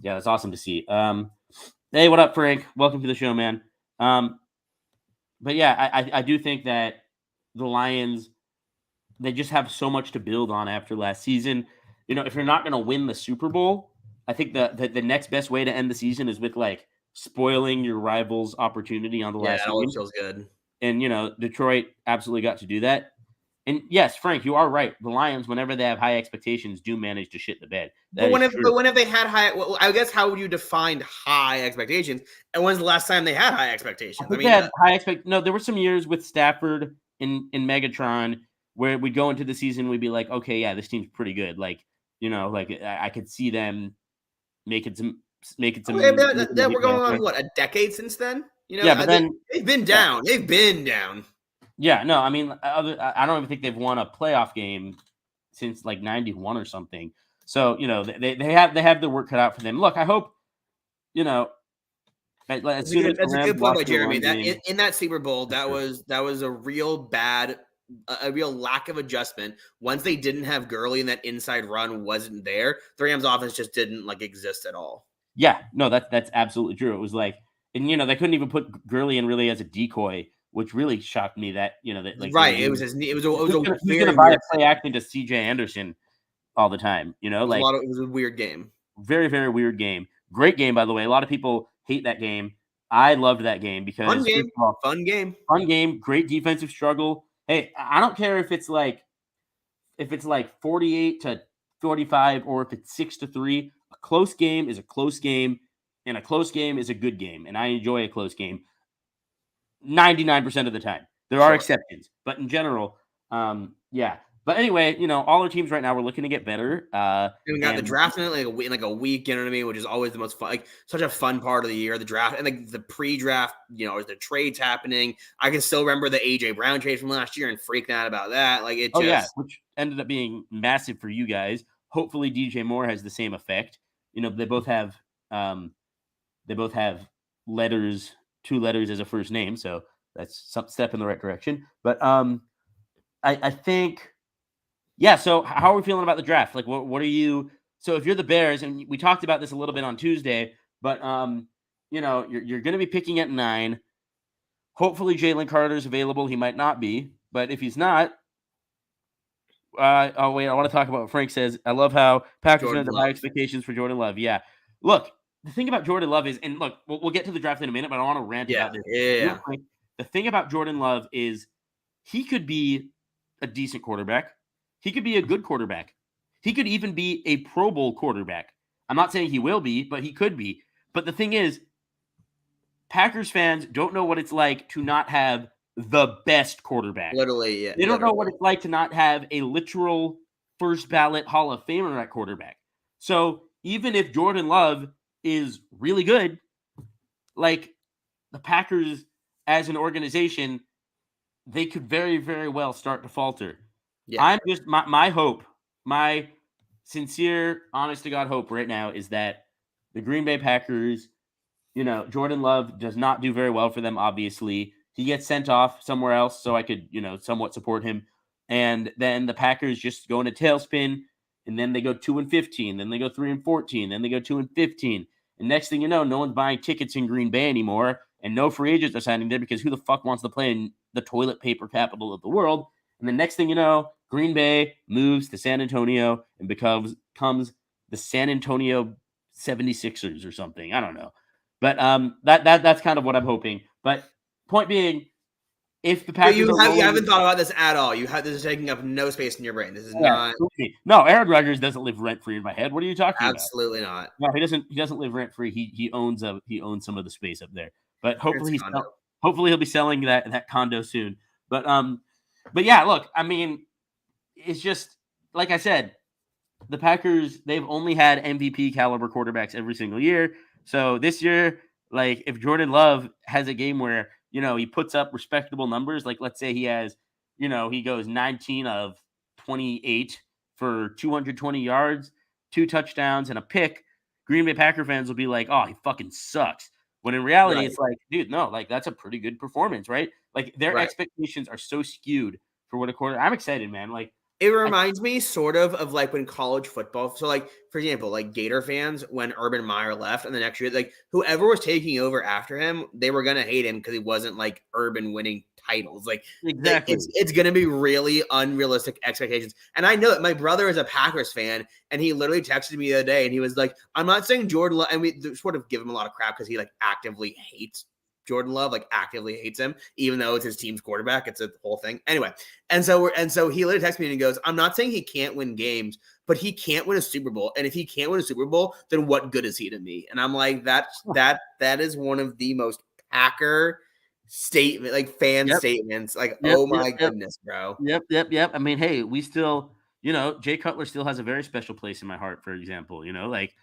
Yeah, that's awesome to see. Hey, what up, Frank? Welcome to the show, man. But yeah, I do think that the Lions, they just have so much to build on after last season. If you're not going to win the Super Bowl, I think the next best way to end the season is with like spoiling your rival's opportunity on the last that game. always feels good. And Detroit absolutely got to do that. And yes, Frank, you are right. The Lions, whenever they have high expectations, do manage to shit the bed. But whenever they had high, I guess how would you define high expectations? And when's the last time they had high expectations? I mean, No, there were some years with Stafford in Megatron where we'd go into the season, we'd be like, okay, yeah, this team's pretty good. Like, I could see them making some. We're going on what, a decade since then? Yeah, but then they've been down. Yeah. They've been down. Yeah, no, I mean, I don't even think they've won a playoff game since like '91 or something. So they have their work cut out for them. Look, I hope that's a good point by Jeremy. That in that Super Bowl, that was a real lack of adjustment. Once they didn't have Gurley and that inside run wasn't there, the Rams offense just didn't exist at all. Yeah, no, that's absolutely true. It was like, and they couldn't even put Gurley in really as a decoy, which really shocked me. That right, it was going to buy a play acting to CJ Anderson all the time. It was a weird game. Very, very weird game. Great game, by the way. A lot of people hate that game. I loved that game because fun game, great defensive struggle. Hey, I don't care if it's like 48-45 or if it's 6-3. A close game is a close game, and a close game is a good game. And I enjoy a close game 99% of the time. There are exceptions, but in general, yeah. But anyway, all our teams right now, we're looking to get better. We got the draft in like a week, you know what I mean? Which is always the most fun, such a fun part of the year. The draft and the pre-draft, as the trades happening. I can still remember the AJ Brown trade from last year and freaking out about that. Which ended up being massive for you guys. Hopefully, DJ Moore has the same effect. They both have letters, 2 letters as a first name, so that's some step in the right direction. But I think. Yeah, so how are we feeling about the draft? Like, what are you? So if you're the Bears, and we talked about this a little bit on Tuesday, but you're going to be picking at 9. Hopefully, Jalen Carter's available. He might not be, but if he's not, I want to talk about what Frank says. I love how Packers have high expectations for Jordan Love. Yeah, look, the thing about Jordan Love is, and look, we'll get to the draft in a minute, but I want to rant about this. Yeah. The thing about Jordan Love is he could be a decent quarterback. He could be a good quarterback. He could even be a Pro Bowl quarterback. I'm not saying he will be, but he could be. But the thing is, Packers fans don't know what it's like to not have the best quarterback. Literally, yeah. They don't know what it's like to not have a literal first ballot Hall of Famer at quarterback. So even if Jordan Love is really good, like the Packers as an organization, they could very, very well start to falter. Yeah. I'm just my hope, my sincere, honest to God hope right now is that the Green Bay Packers, Jordan Love does not do very well for them, obviously. He gets sent off somewhere else so I could, somewhat support him. And then the Packers just go in a tailspin, and then they go 2-15, then they go 3-14, then they go 2-15. And next thing you know, no one's buying tickets in Green Bay anymore, and no free agents are signing there because who the fuck wants to play in the toilet paper capital of the world? And the next thing you know, Green Bay moves to San Antonio and becomes the San Antonio 76ers or something. I don't know. But that's kind of what I'm hoping. But point being, if the Packers you haven't thought about this at all. This is taking up no space in your brain. This is not. No, Aaron Rodgers doesn't live rent free in my head. What are you talking about? Absolutely not. No, he doesn't live rent free. He owns some of the space up there. But hopefully he'll be selling that condo soon. But yeah, look, I mean, it's just like I said, the Packers, they've only had MVP caliber quarterbacks every single year. So this year, like if Jordan Love has a game where, he puts up respectable numbers. Like, let's say he has, he goes 19 of 28 for 220 yards, 2 touchdowns, and a pick. Green Bay Packer fans will be like, oh, he fucking sucks. When in reality, Right. it's like, dude, no, like that's a pretty good performance, right? Like their Right. expectations are so skewed for what a quarter. I'm excited, man. Like, It reminds me sort of like when college football. So, like, for example, like Gator fans, when Urban Meyer left and the next year, like whoever was taking over after him, they were gonna hate him because he wasn't like Urban winning titles. Like exactly. it's gonna be really unrealistic expectations. And I know that my brother is a Packers fan, and he literally texted me the other day, and he was like, "I'm not saying Jordan Love," and we sort of give him a lot of crap because he like actively hates Jordan Love, like actively hates him, even though it's his team's quarterback. It's a whole thing. Anyway, and so he literally texted me and he goes, "I'm not saying he can't win games, but he can't win a Super Bowl. And if he can't win a Super Bowl, then what good is he to me?" And I'm like, that is one of the most Packer statement, like fan Yep. statements. Like, Yep. oh Yep. my Yep. goodness, bro. Yep. I mean, hey, we still, Jay Cutler still has a very special place in my heart, for example, like,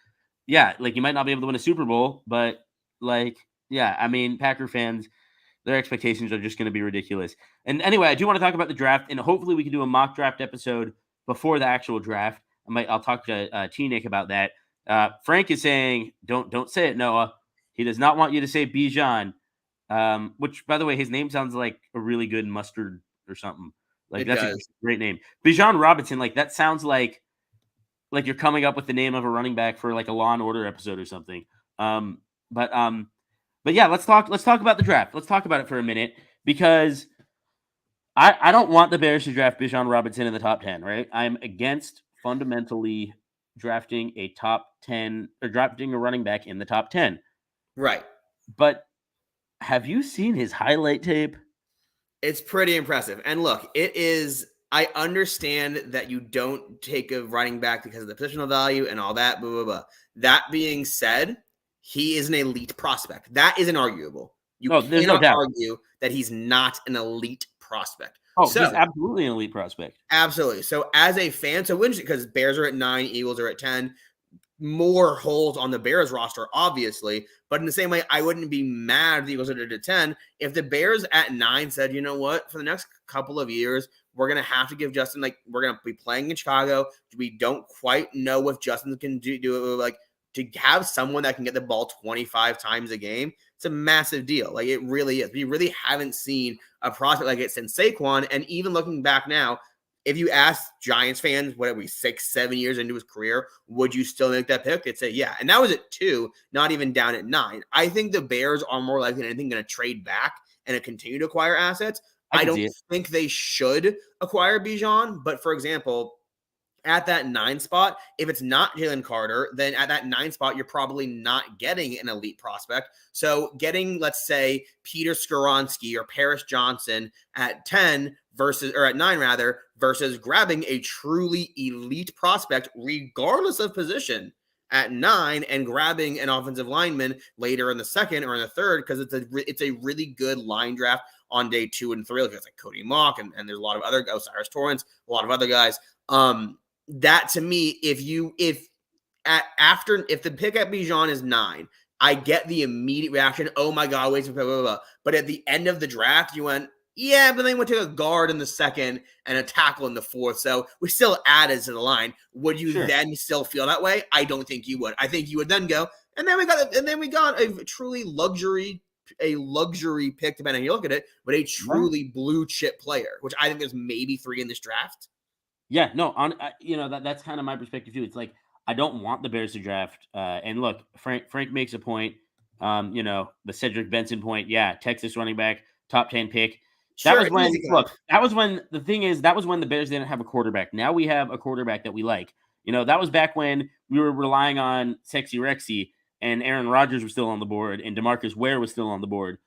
yeah, like you might not be able to win a Super Bowl, but like, yeah, I mean, Packer fans, their expectations are just going to be ridiculous. And anyway, I do want to talk about the draft, and hopefully we can do a mock draft episode before the actual draft. I'll talk to T-Nick about that. Frank is saying, don't say it, Noah. He does not want you to say Bijan, which, by the way, his name sounds like a really good mustard or something. Like, that's a great name. Bijan Robinson, like, that sounds like you're coming up with the name of a running back for like a Law and Order episode or something. But yeah, let's talk about the draft. Let's talk about it for a minute, because I don't want the Bears to draft Bijan Robinson in the top 10, right? I'm against fundamentally drafting a top 10 or drafting a running back in the top 10. Right. But have you seen his highlight tape? It's pretty impressive. And look, I understand that you don't take a running back because of the positional value and all that, blah, blah, blah. That being said, he is an elite prospect. That is inarguable. There's no doubt. Argue that he's not an elite prospect. He's absolutely an elite prospect. Absolutely. So as a fan, because Bears are at 9, Eagles are at 10, more holes on the Bears roster, obviously. But in the same way, I wouldn't be mad if the Eagles are at 10. If the Bears at 9 said, you know what, for the next couple of years, we're going to have to give Justin, like, we're going to be playing in Chicago. We don't quite know if Justin can do it. Like, to have someone that can get the ball 25 times a game, it's a massive deal. Like, it really is. We really haven't seen a prospect like it since Saquon. And even looking back now, if you ask Giants fans, what are we, 6-7 years into his career, would you still make that pick? They'd say, yeah. And that was at 2, not even down at 9. I think the Bears are more likely than anything going to trade back and continue to acquire assets. I don't think they should acquire Bijan. But for example, at that 9 spot, if it's not Jalen Carter, then at that 9 spot, you're probably not getting an elite prospect. So getting, let's say, Peter Skoronski or Paris Johnson at 10 at 9 rather, versus grabbing a truly elite prospect, regardless of position, at 9 and grabbing an offensive lineman later in the second or in the third, because it's a really good line draft on day 2 and 3. Like, it's like Cody Mock and there's a lot of other Osiris Torrance, a lot of other guys. That to me, if the pick at Bijan is 9, I get the immediate reaction, oh my God, wait, blah, blah, blah. But at the end of the draft, you went, yeah, but then we took a guard in the second and a tackle in the 4th. So we still added to the line. Would you then still feel that way? I don't think you would. I think you would then go, and then we got a truly luxury pick, depending on how you look at it, but a truly blue chip player, which I think there's maybe 3 in this draft. Yeah, no, that's kind of my perspective too. It's like, I don't want the Bears to draft. And look, Frank makes a point. The Cedric Benson point. Yeah, Texas running back, top 10 pick. That was when the Bears didn't have a quarterback. Now we have a quarterback that we like. That was back when we were relying on Sexy Rexy and Aaron Rodgers was still on the board and DeMarcus Ware was still on the board.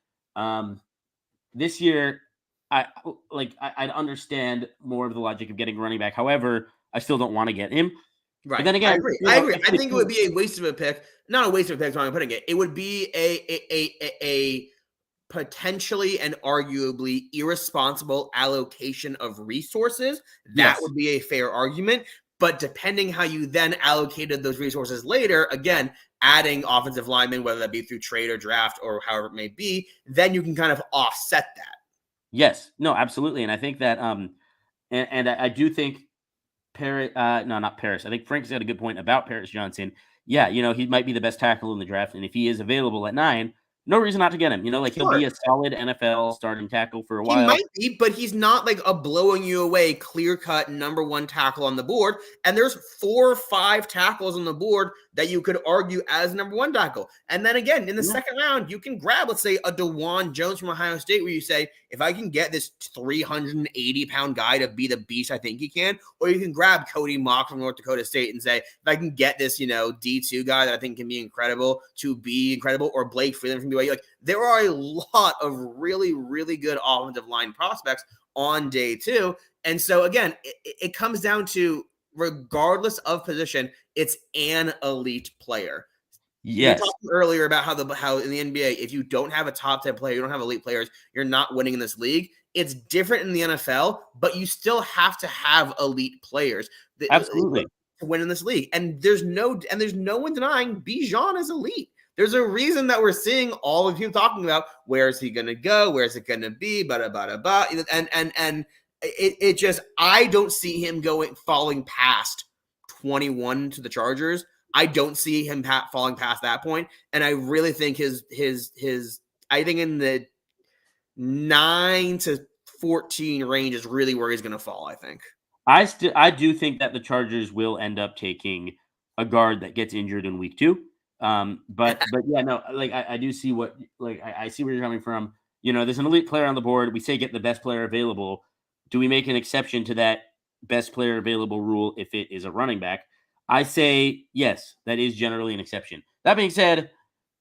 This year, I'd understand more of the logic of getting a running back. However, I still don't want to get him. Right. But then again, I agree. I think it would be a waste of a pick. Not a waste of a pick, is how I'm putting it. It would be a potentially and arguably irresponsible allocation of resources. That would be a fair argument. But depending how you then allocated those resources later, again, adding offensive linemen, whether that be through trade or draft or however it may be, then you can kind of offset that. Yes, no, absolutely, and I think that and I do think Paris, no, not Paris. I think Frank's got a good point about Paris Johnson. Yeah, he might be the best tackle in the draft, and if he is available at 9, no reason not to get him. Like he'll be a solid NFL starting tackle for a while. He might be, but he's not like a blowing you away, clear-cut number 1 tackle on the board. And there's 4 or 5 tackles on the board that you could argue as number 1 tackle. And then again, in the second round, you can grab, let's say, a DeJuan Jones from Ohio State, where you say, if I can get this 380-pound guy to be the beast I think he can, or you can grab Cody Mock from North Dakota State and say, if I can get this, D2 guy that I think can be incredible to be incredible, or Blake Freeland from BYU, like there are a lot of really, really good offensive line prospects on day 2. And so again, it comes down to, regardless of position, it's an elite player. Yes. We talked earlier about how in the NBA, if you don't have a top 10 player, you don't have elite players, you're not winning in this league. It's different in the NFL, but you still have to have elite players. Absolutely. To win in this league. And there's no one denying Bijan is elite. There's a reason that we're seeing all of you talking about where is he going to go, where is it going to be, and it just, I don't see him falling past 21 to the Chargers. I don't see him falling past that point, and I really think his I think in the 9 to 14 range is really where he's going to fall. I think. I do think that the Chargers will end up taking a guard that gets injured in week 2. But yeah, no, like I do see I see where you're coming from. There's an elite player on the board. We say get the best player available. Do we make an exception to that best player available rule if it is a running back? I say yes, that is generally an exception. That being said,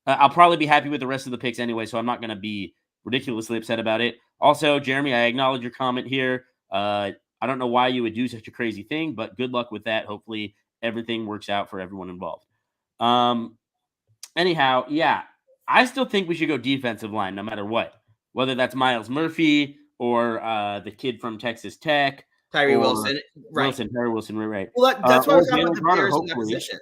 I'll probably be happy with the rest of the picks anyway, so I'm not going to be ridiculously upset about it. Also, Jeremy, I acknowledge your comment here. I don't know why you would do such a crazy thing, but good luck with that. Hopefully everything works out for everyone involved. Anyhow, yeah, I still think we should go defensive line no matter what, whether that's Myles Murphy or the kid from Texas Tech. Tyree Wilson, right? Tyree Wilson, right. Well, that's why I was talking about the Bears hopefully. In that position.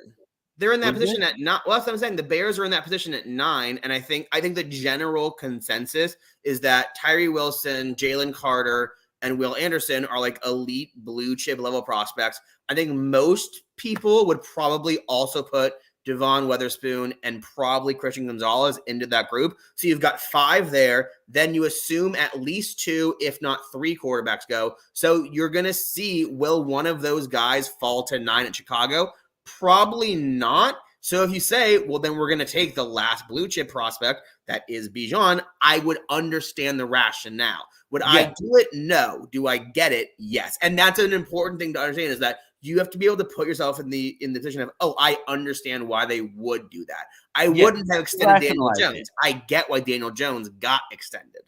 They're in that position at not. Well, that's what I'm saying. The Bears are in that position at 9, and I think the general consensus is that Tyree Wilson, Jalen Carter, and Will Anderson are like elite blue chip level prospects. I think most people would probably also put Devon Witherspoon and probably Christian Gonzalez into that group. So you've got 5 there. Then you assume at least 2, if not 3 quarterbacks go. So you're going to see, will one of those guys fall to 9 at Chicago? Probably not. So if you say, well, then we're going to take the last blue chip prospect, that is Bijan, I would understand the rationale. Would I do it? No. Do I get it? Yes. And that's an important thing to understand, is that you have to be able to put yourself in the position of, oh, I understand why they would do that. I wouldn't have extended Daniel Jones. I get why Daniel Jones got extended.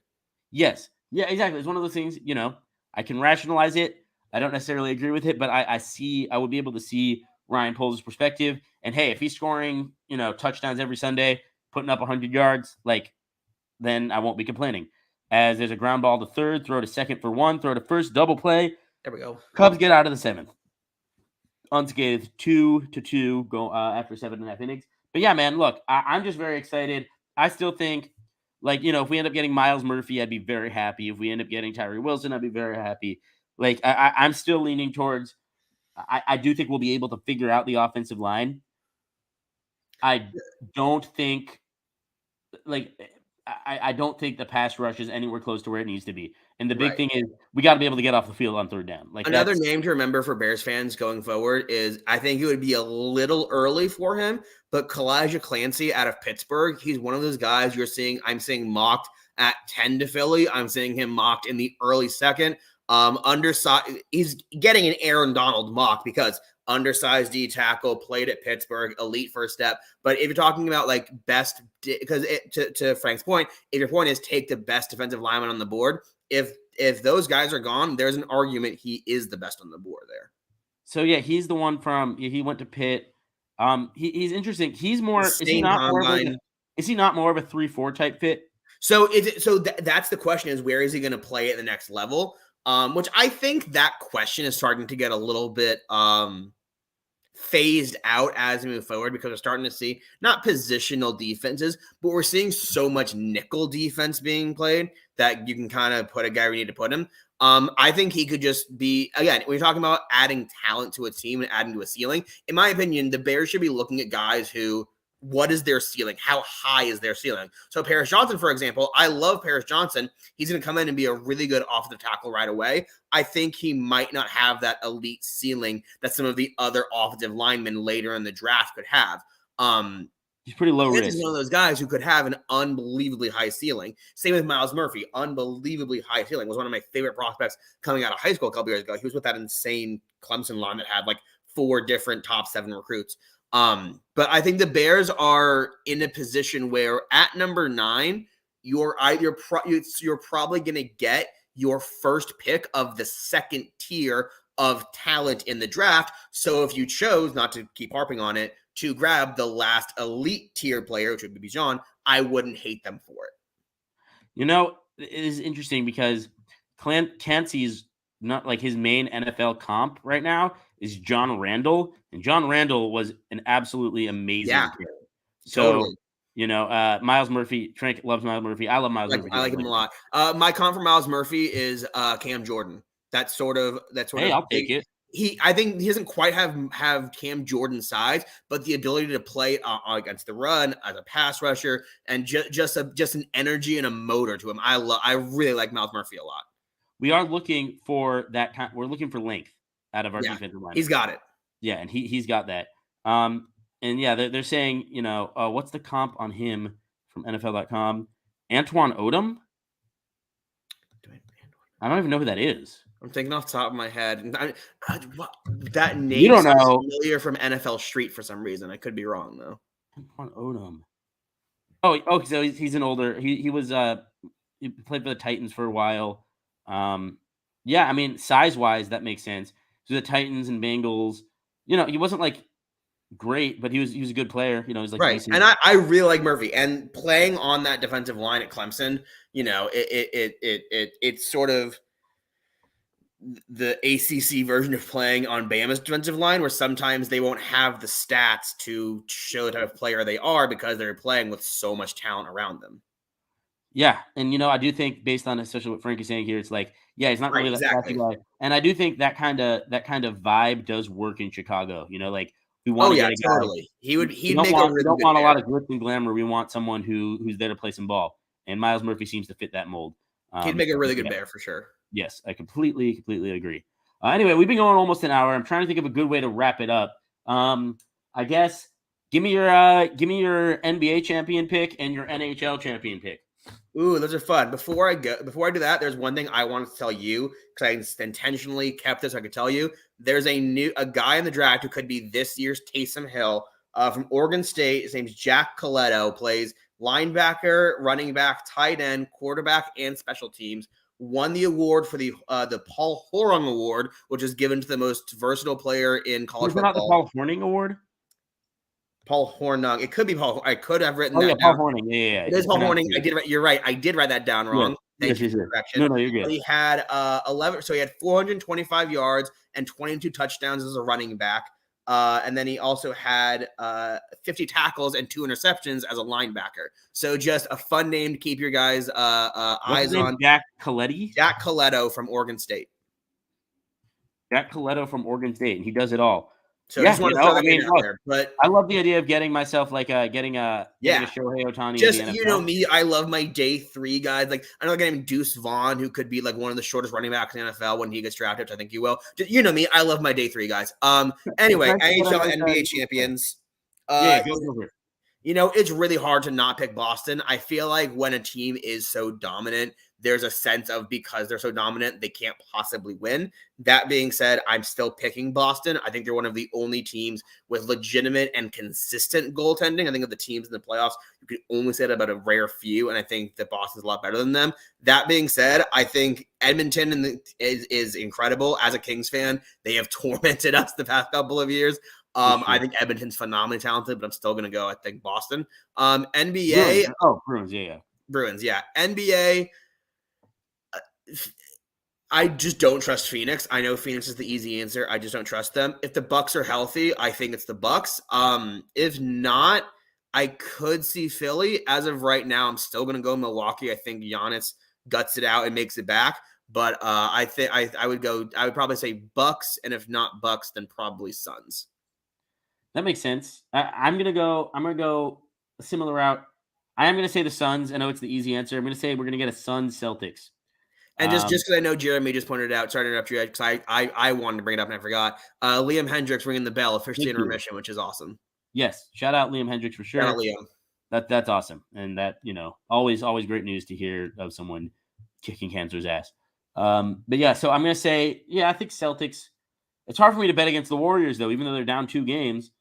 Yes. Yeah, exactly. It's one of those things, I can rationalize it. I don't necessarily agree with it, but I would be able to see Ryan Poles' perspective. And hey, if he's scoring, touchdowns every Sunday, putting up 100 yards, then I won't be complaining. As there's a ground ball to third, throw to second for 1, throw to first, double play. There we go. Cubs get out of the 7th. Unscathed, 2-2, go after 7.5 innings. But yeah, man, look, I'm just very excited. I still think, if we end up getting Myles Murphy, I'd be very happy. If we end up getting Tyree Wilson, I'd be very happy. I'm still leaning towards, I do think we'll be able to figure out the offensive line. I don't think, I don't think the pass rush is anywhere close to where it needs to be. And the big thing is we got to be able to get off the field on third down. Another name to remember for Bears fans going forward is, I think it would be a little early for him, but Kalijah Clancy out of Pittsburgh, he's one of those guys I'm seeing mocked at 10 to Philly. I'm seeing him mocked in the early second. Undersized, he's getting an Aaron Donald mock because undersized D tackle, played at Pittsburgh, elite first step. But if you're talking about best, because to Frank's point, if your point is take the best defensive lineman on the board, if those guys are gone, there's an argument he is the best on the board there. So yeah, he's the one he went to Pitt. He's interesting. He's more, is he not more of a 3-4 type fit? So that's the question, is where is he going to play at the next level? Which I think that question is starting to get a little bit phased out as we move forward because we're starting to see not positional defenses, but we're seeing so much nickel defense being played that you can kind of put a guy where you need to put him. I think he could just be, again, when you're talking about adding talent to a team and adding to a ceiling, in my opinion, the Bears should be looking at guys who, what is their ceiling? How high is their ceiling? So Paris Johnson, for example, I love Paris Johnson. He's going to come in and be a really good offensive tackle right away. I think he might not have that elite ceiling that some of the other offensive linemen later in the draft could have. He's pretty low risk. He's one of those guys who could have an unbelievably high ceiling. Same with Myles Murphy, unbelievably high ceiling. Was one of my favorite prospects coming out of high school a couple years ago. He was with that insane Clemson line that had like 4 different top 7 recruits. But I think the Bears are in a position where at number 9, you're probably going to get your first pick of the second tier of talent in the draft. So if you chose, not to keep harping on it, to grab the last elite tier player, which would be Bijan, I wouldn't hate them for it. You know, it is interesting because Clancy's not like his main NFL comp right now is John Randall, and John Randall was an absolutely amazing kid. So, totally. You know, Myles Murphy, Frank loves Myles Murphy. I love Myles Murphy. I like him a lot. My comp for Myles Murphy is Cam Jordan. That's sort of I'll take it. I think he doesn't quite have Cam Jordan size, but the ability to play against the run as a pass rusher and just an energy and a motor to him. I really like Myles Murphy a lot. We are looking for that kind. We're looking for length out of our defensive line. He's got it. Yeah, and he's got that. And yeah, they're saying, you know, what's the comp on him from NFL.com? Antoine Odom. I don't even know who that is. I'm thinking off the top of my head. That name you don't know. Familiar from NFL Street for some reason. I could be wrong though. Antoine Odom. Oh, so he's an older. He was he played for the Titans for a while. Yeah, I mean, size wise, that makes sense. So the Titans and Bengals. You know, he wasn't like great, but he was a good player. You know, he's like right. decent. And I really like Murphy, and playing on that defensive line at Clemson. You know, it's sort of the ACC version of playing on Bama's defensive line, where sometimes they won't have the stats to show the type of player they are because they're playing with so much talent around them. Yeah, and you know, I do think based on especially what Frank is saying here, it's like, yeah, he's not really that classy guy, and I do think that kind of vibe does work in Chicago. You know, like we want to get a guy. Totally. He'd make we don't want a lot of glitz and glamour. We want someone who's there to play some ball, and Myles Murphy seems to fit that mold. He'd make a really good bear for sure. Yes, I completely agree. Anyway, we've been going almost an hour. I'm trying to think of a good way to wrap it up. I guess give me your NBA champion pick and your NHL champion pick. Ooh, those are fun. Before I do that, there's one thing I wanted to tell you because I intentionally kept this. I could tell you there's a guy in the draft who could be this year's Taysom Hill from Oregon State. His name's Jack Coletto. Plays linebacker, running back, tight end, quarterback, and special teams. Won the award for the Paul Hornung Award, which is given to the most versatile player in college football. Not the Paul Hornung Award? Paul Hornung. It could be Paul. I could have written that down. Paul Hornung. Yeah. It is Paul Hornung. I did. You're right. I did write that down wrong. Yeah. Thank you for the correction. No, you're good. But he had 11. So he had 425 yards and 22 touchdowns as a running back. And then he also had 50 tackles and 2 interceptions as a linebacker. So just a fun name to keep your guys' eyes on. Jack Coletto? Jack Coletto from Oregon State. Jack Coletto from Oregon State, and he does it all. So yeah, just want to throw that out there. But I love the idea of getting myself getting a Shohei Ohtani. Just you know me, I love my day 3 guys. Like I know a guy named Deuce Vaughn who could be like one of the shortest running backs in the NFL when he gets drafted, which I think he will. Just, you know me, I love my day 3 guys. Anyway, NHL and NBA champions. Go over it. You know, it's really hard to not pick Boston. I feel like when a team is so dominant, there's a sense of because they're so dominant, they can't possibly win. That being said, I'm still picking Boston. I think they're one of the only teams with legitimate and consistent goaltending. I think of the teams in the playoffs, you could only say that about a rare few, and I think that Boston's a lot better than them. That being said, I think Edmonton is incredible. As a Kings fan, they have tormented us the past couple of years. I think Edmonton's phenomenally talented, but I'm still going to go, I think, Boston. NBA. Bruins, yeah. Bruins, yeah. NBA. I just don't trust Phoenix. I know Phoenix is the easy answer. I just don't trust them. If the Bucks are healthy, I think it's the Bucks. If not, I could see Philly. As of right now, I'm still going to go Milwaukee. I think Giannis guts it out and makes it back. But I think I would go. I would probably say Bucks, and if not Bucks, then probably Suns. That makes sense. I'm gonna go. I'm gonna go a similar route. I am gonna say the Suns. I know it's the easy answer. I'm gonna say we're gonna get a Suns Celtics. And just because I know Jeremy just pointed it out, sorry to interrupt you, because I wanted to bring it up and I forgot. Liam Hendricks ringing the bell, officially in remission, which is awesome. Yes, shout out Liam Hendricks for sure. Shout out Liam. That's awesome, and that always great news to hear of someone kicking cancer's ass. But yeah, so I'm gonna say I think Celtics. It's hard for me to bet against the Warriors though, even though they're down 2 games.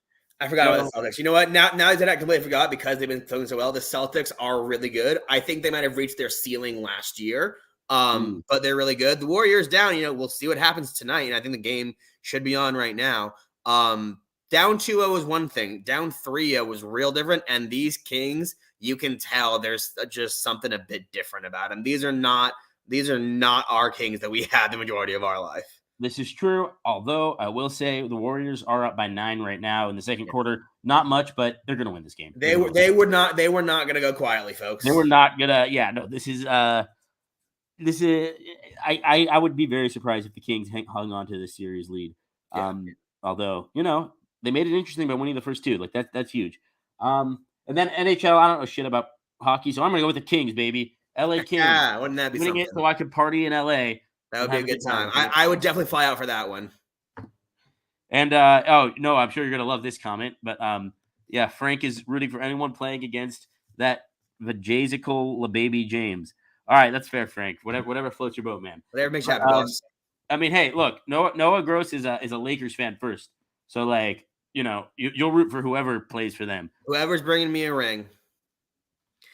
I forgot about the Celtics. You know what? Now that I completely forgot because they've been playing so well. The Celtics are really good. I think they might have reached their ceiling last year. But they're really good. The Warriors down, we'll see what happens tonight. And I think the game should be on right now. Down 2-0 was one thing. Down 3-0 was real different. And these Kings, you can tell there's just something a bit different about them. These are not our Kings that we had the majority of our life. This is true. Although I will say the Warriors are up by 9 right now in the second quarter. Not much, but they're going to win this game. They were not going to go quietly, folks. They were not going to. Yeah, no, this is I would be very surprised if the Kings hung on to this series lead. Although, they made it interesting by winning the first 2. Like that's huge. And then NHL, I don't know shit about hockey, so I'm gonna go with the Kings, baby. LA Kings. Yeah, wouldn't that be winning something? it so I could party in LA. That would be a good time. I would definitely fly out for that one. And I'm sure you're gonna love this comment, but Frank is rooting for anyone playing against that Vajaysical LaBaby James. All right, that's fair, Frank. Whatever floats your boat, man. Whatever makes you happy, boss. I mean, hey, look, Noah Gross is a Lakers fan first, so like, you'll root for whoever plays for them. Whoever's bringing me a ring.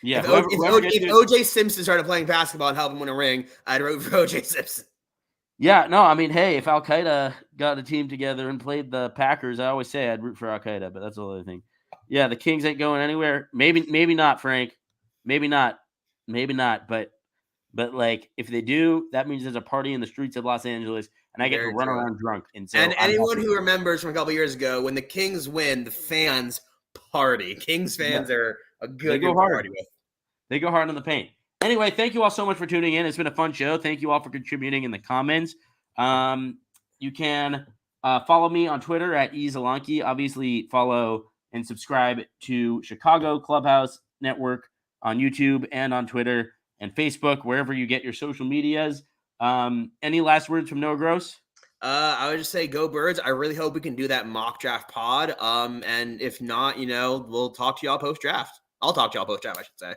Yeah. If OJ Simpson started playing basketball and helped him win a ring, I'd root for OJ Simpson. Yeah, no, I mean, hey, if Al Qaeda got a team together and played the Packers, I always say I'd root for Al Qaeda, but that's the other thing. Yeah, the Kings ain't going anywhere. Maybe not, Frank. Maybe not. But like, if they do, that means there's a party in the streets of Los Angeles, and I get to run around drunk. And anyone who remembers from a couple years ago, when the Kings win, the fans party. Kings fans are a good party with. They go hard in the paint. Anyway, thank you all so much for tuning in. It's been a fun show. Thank you all for contributing in the comments. You can follow me on Twitter at @eZalanki. Obviously, follow and subscribe to Chicago Clubhouse Network on YouTube and on Twitter and Facebook, wherever you get your social medias. Any last words from Noah Gross? I would just say go Birds. I really hope we can do that mock draft pod. And if not, we'll talk to y'all post draft. I'll talk to y'all post draft, I should say.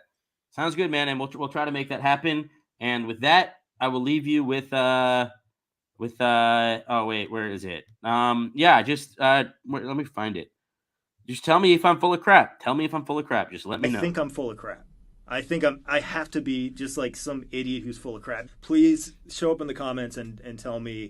Sounds good, man. And we'll try to make that happen. And with that, I will leave you with oh wait, where is it? Let me find it. Just tell me if I'm full of crap. Just let me know. I think I'm full of crap. I have to be just like some idiot who's full of crap. Please show up in the comments and tell me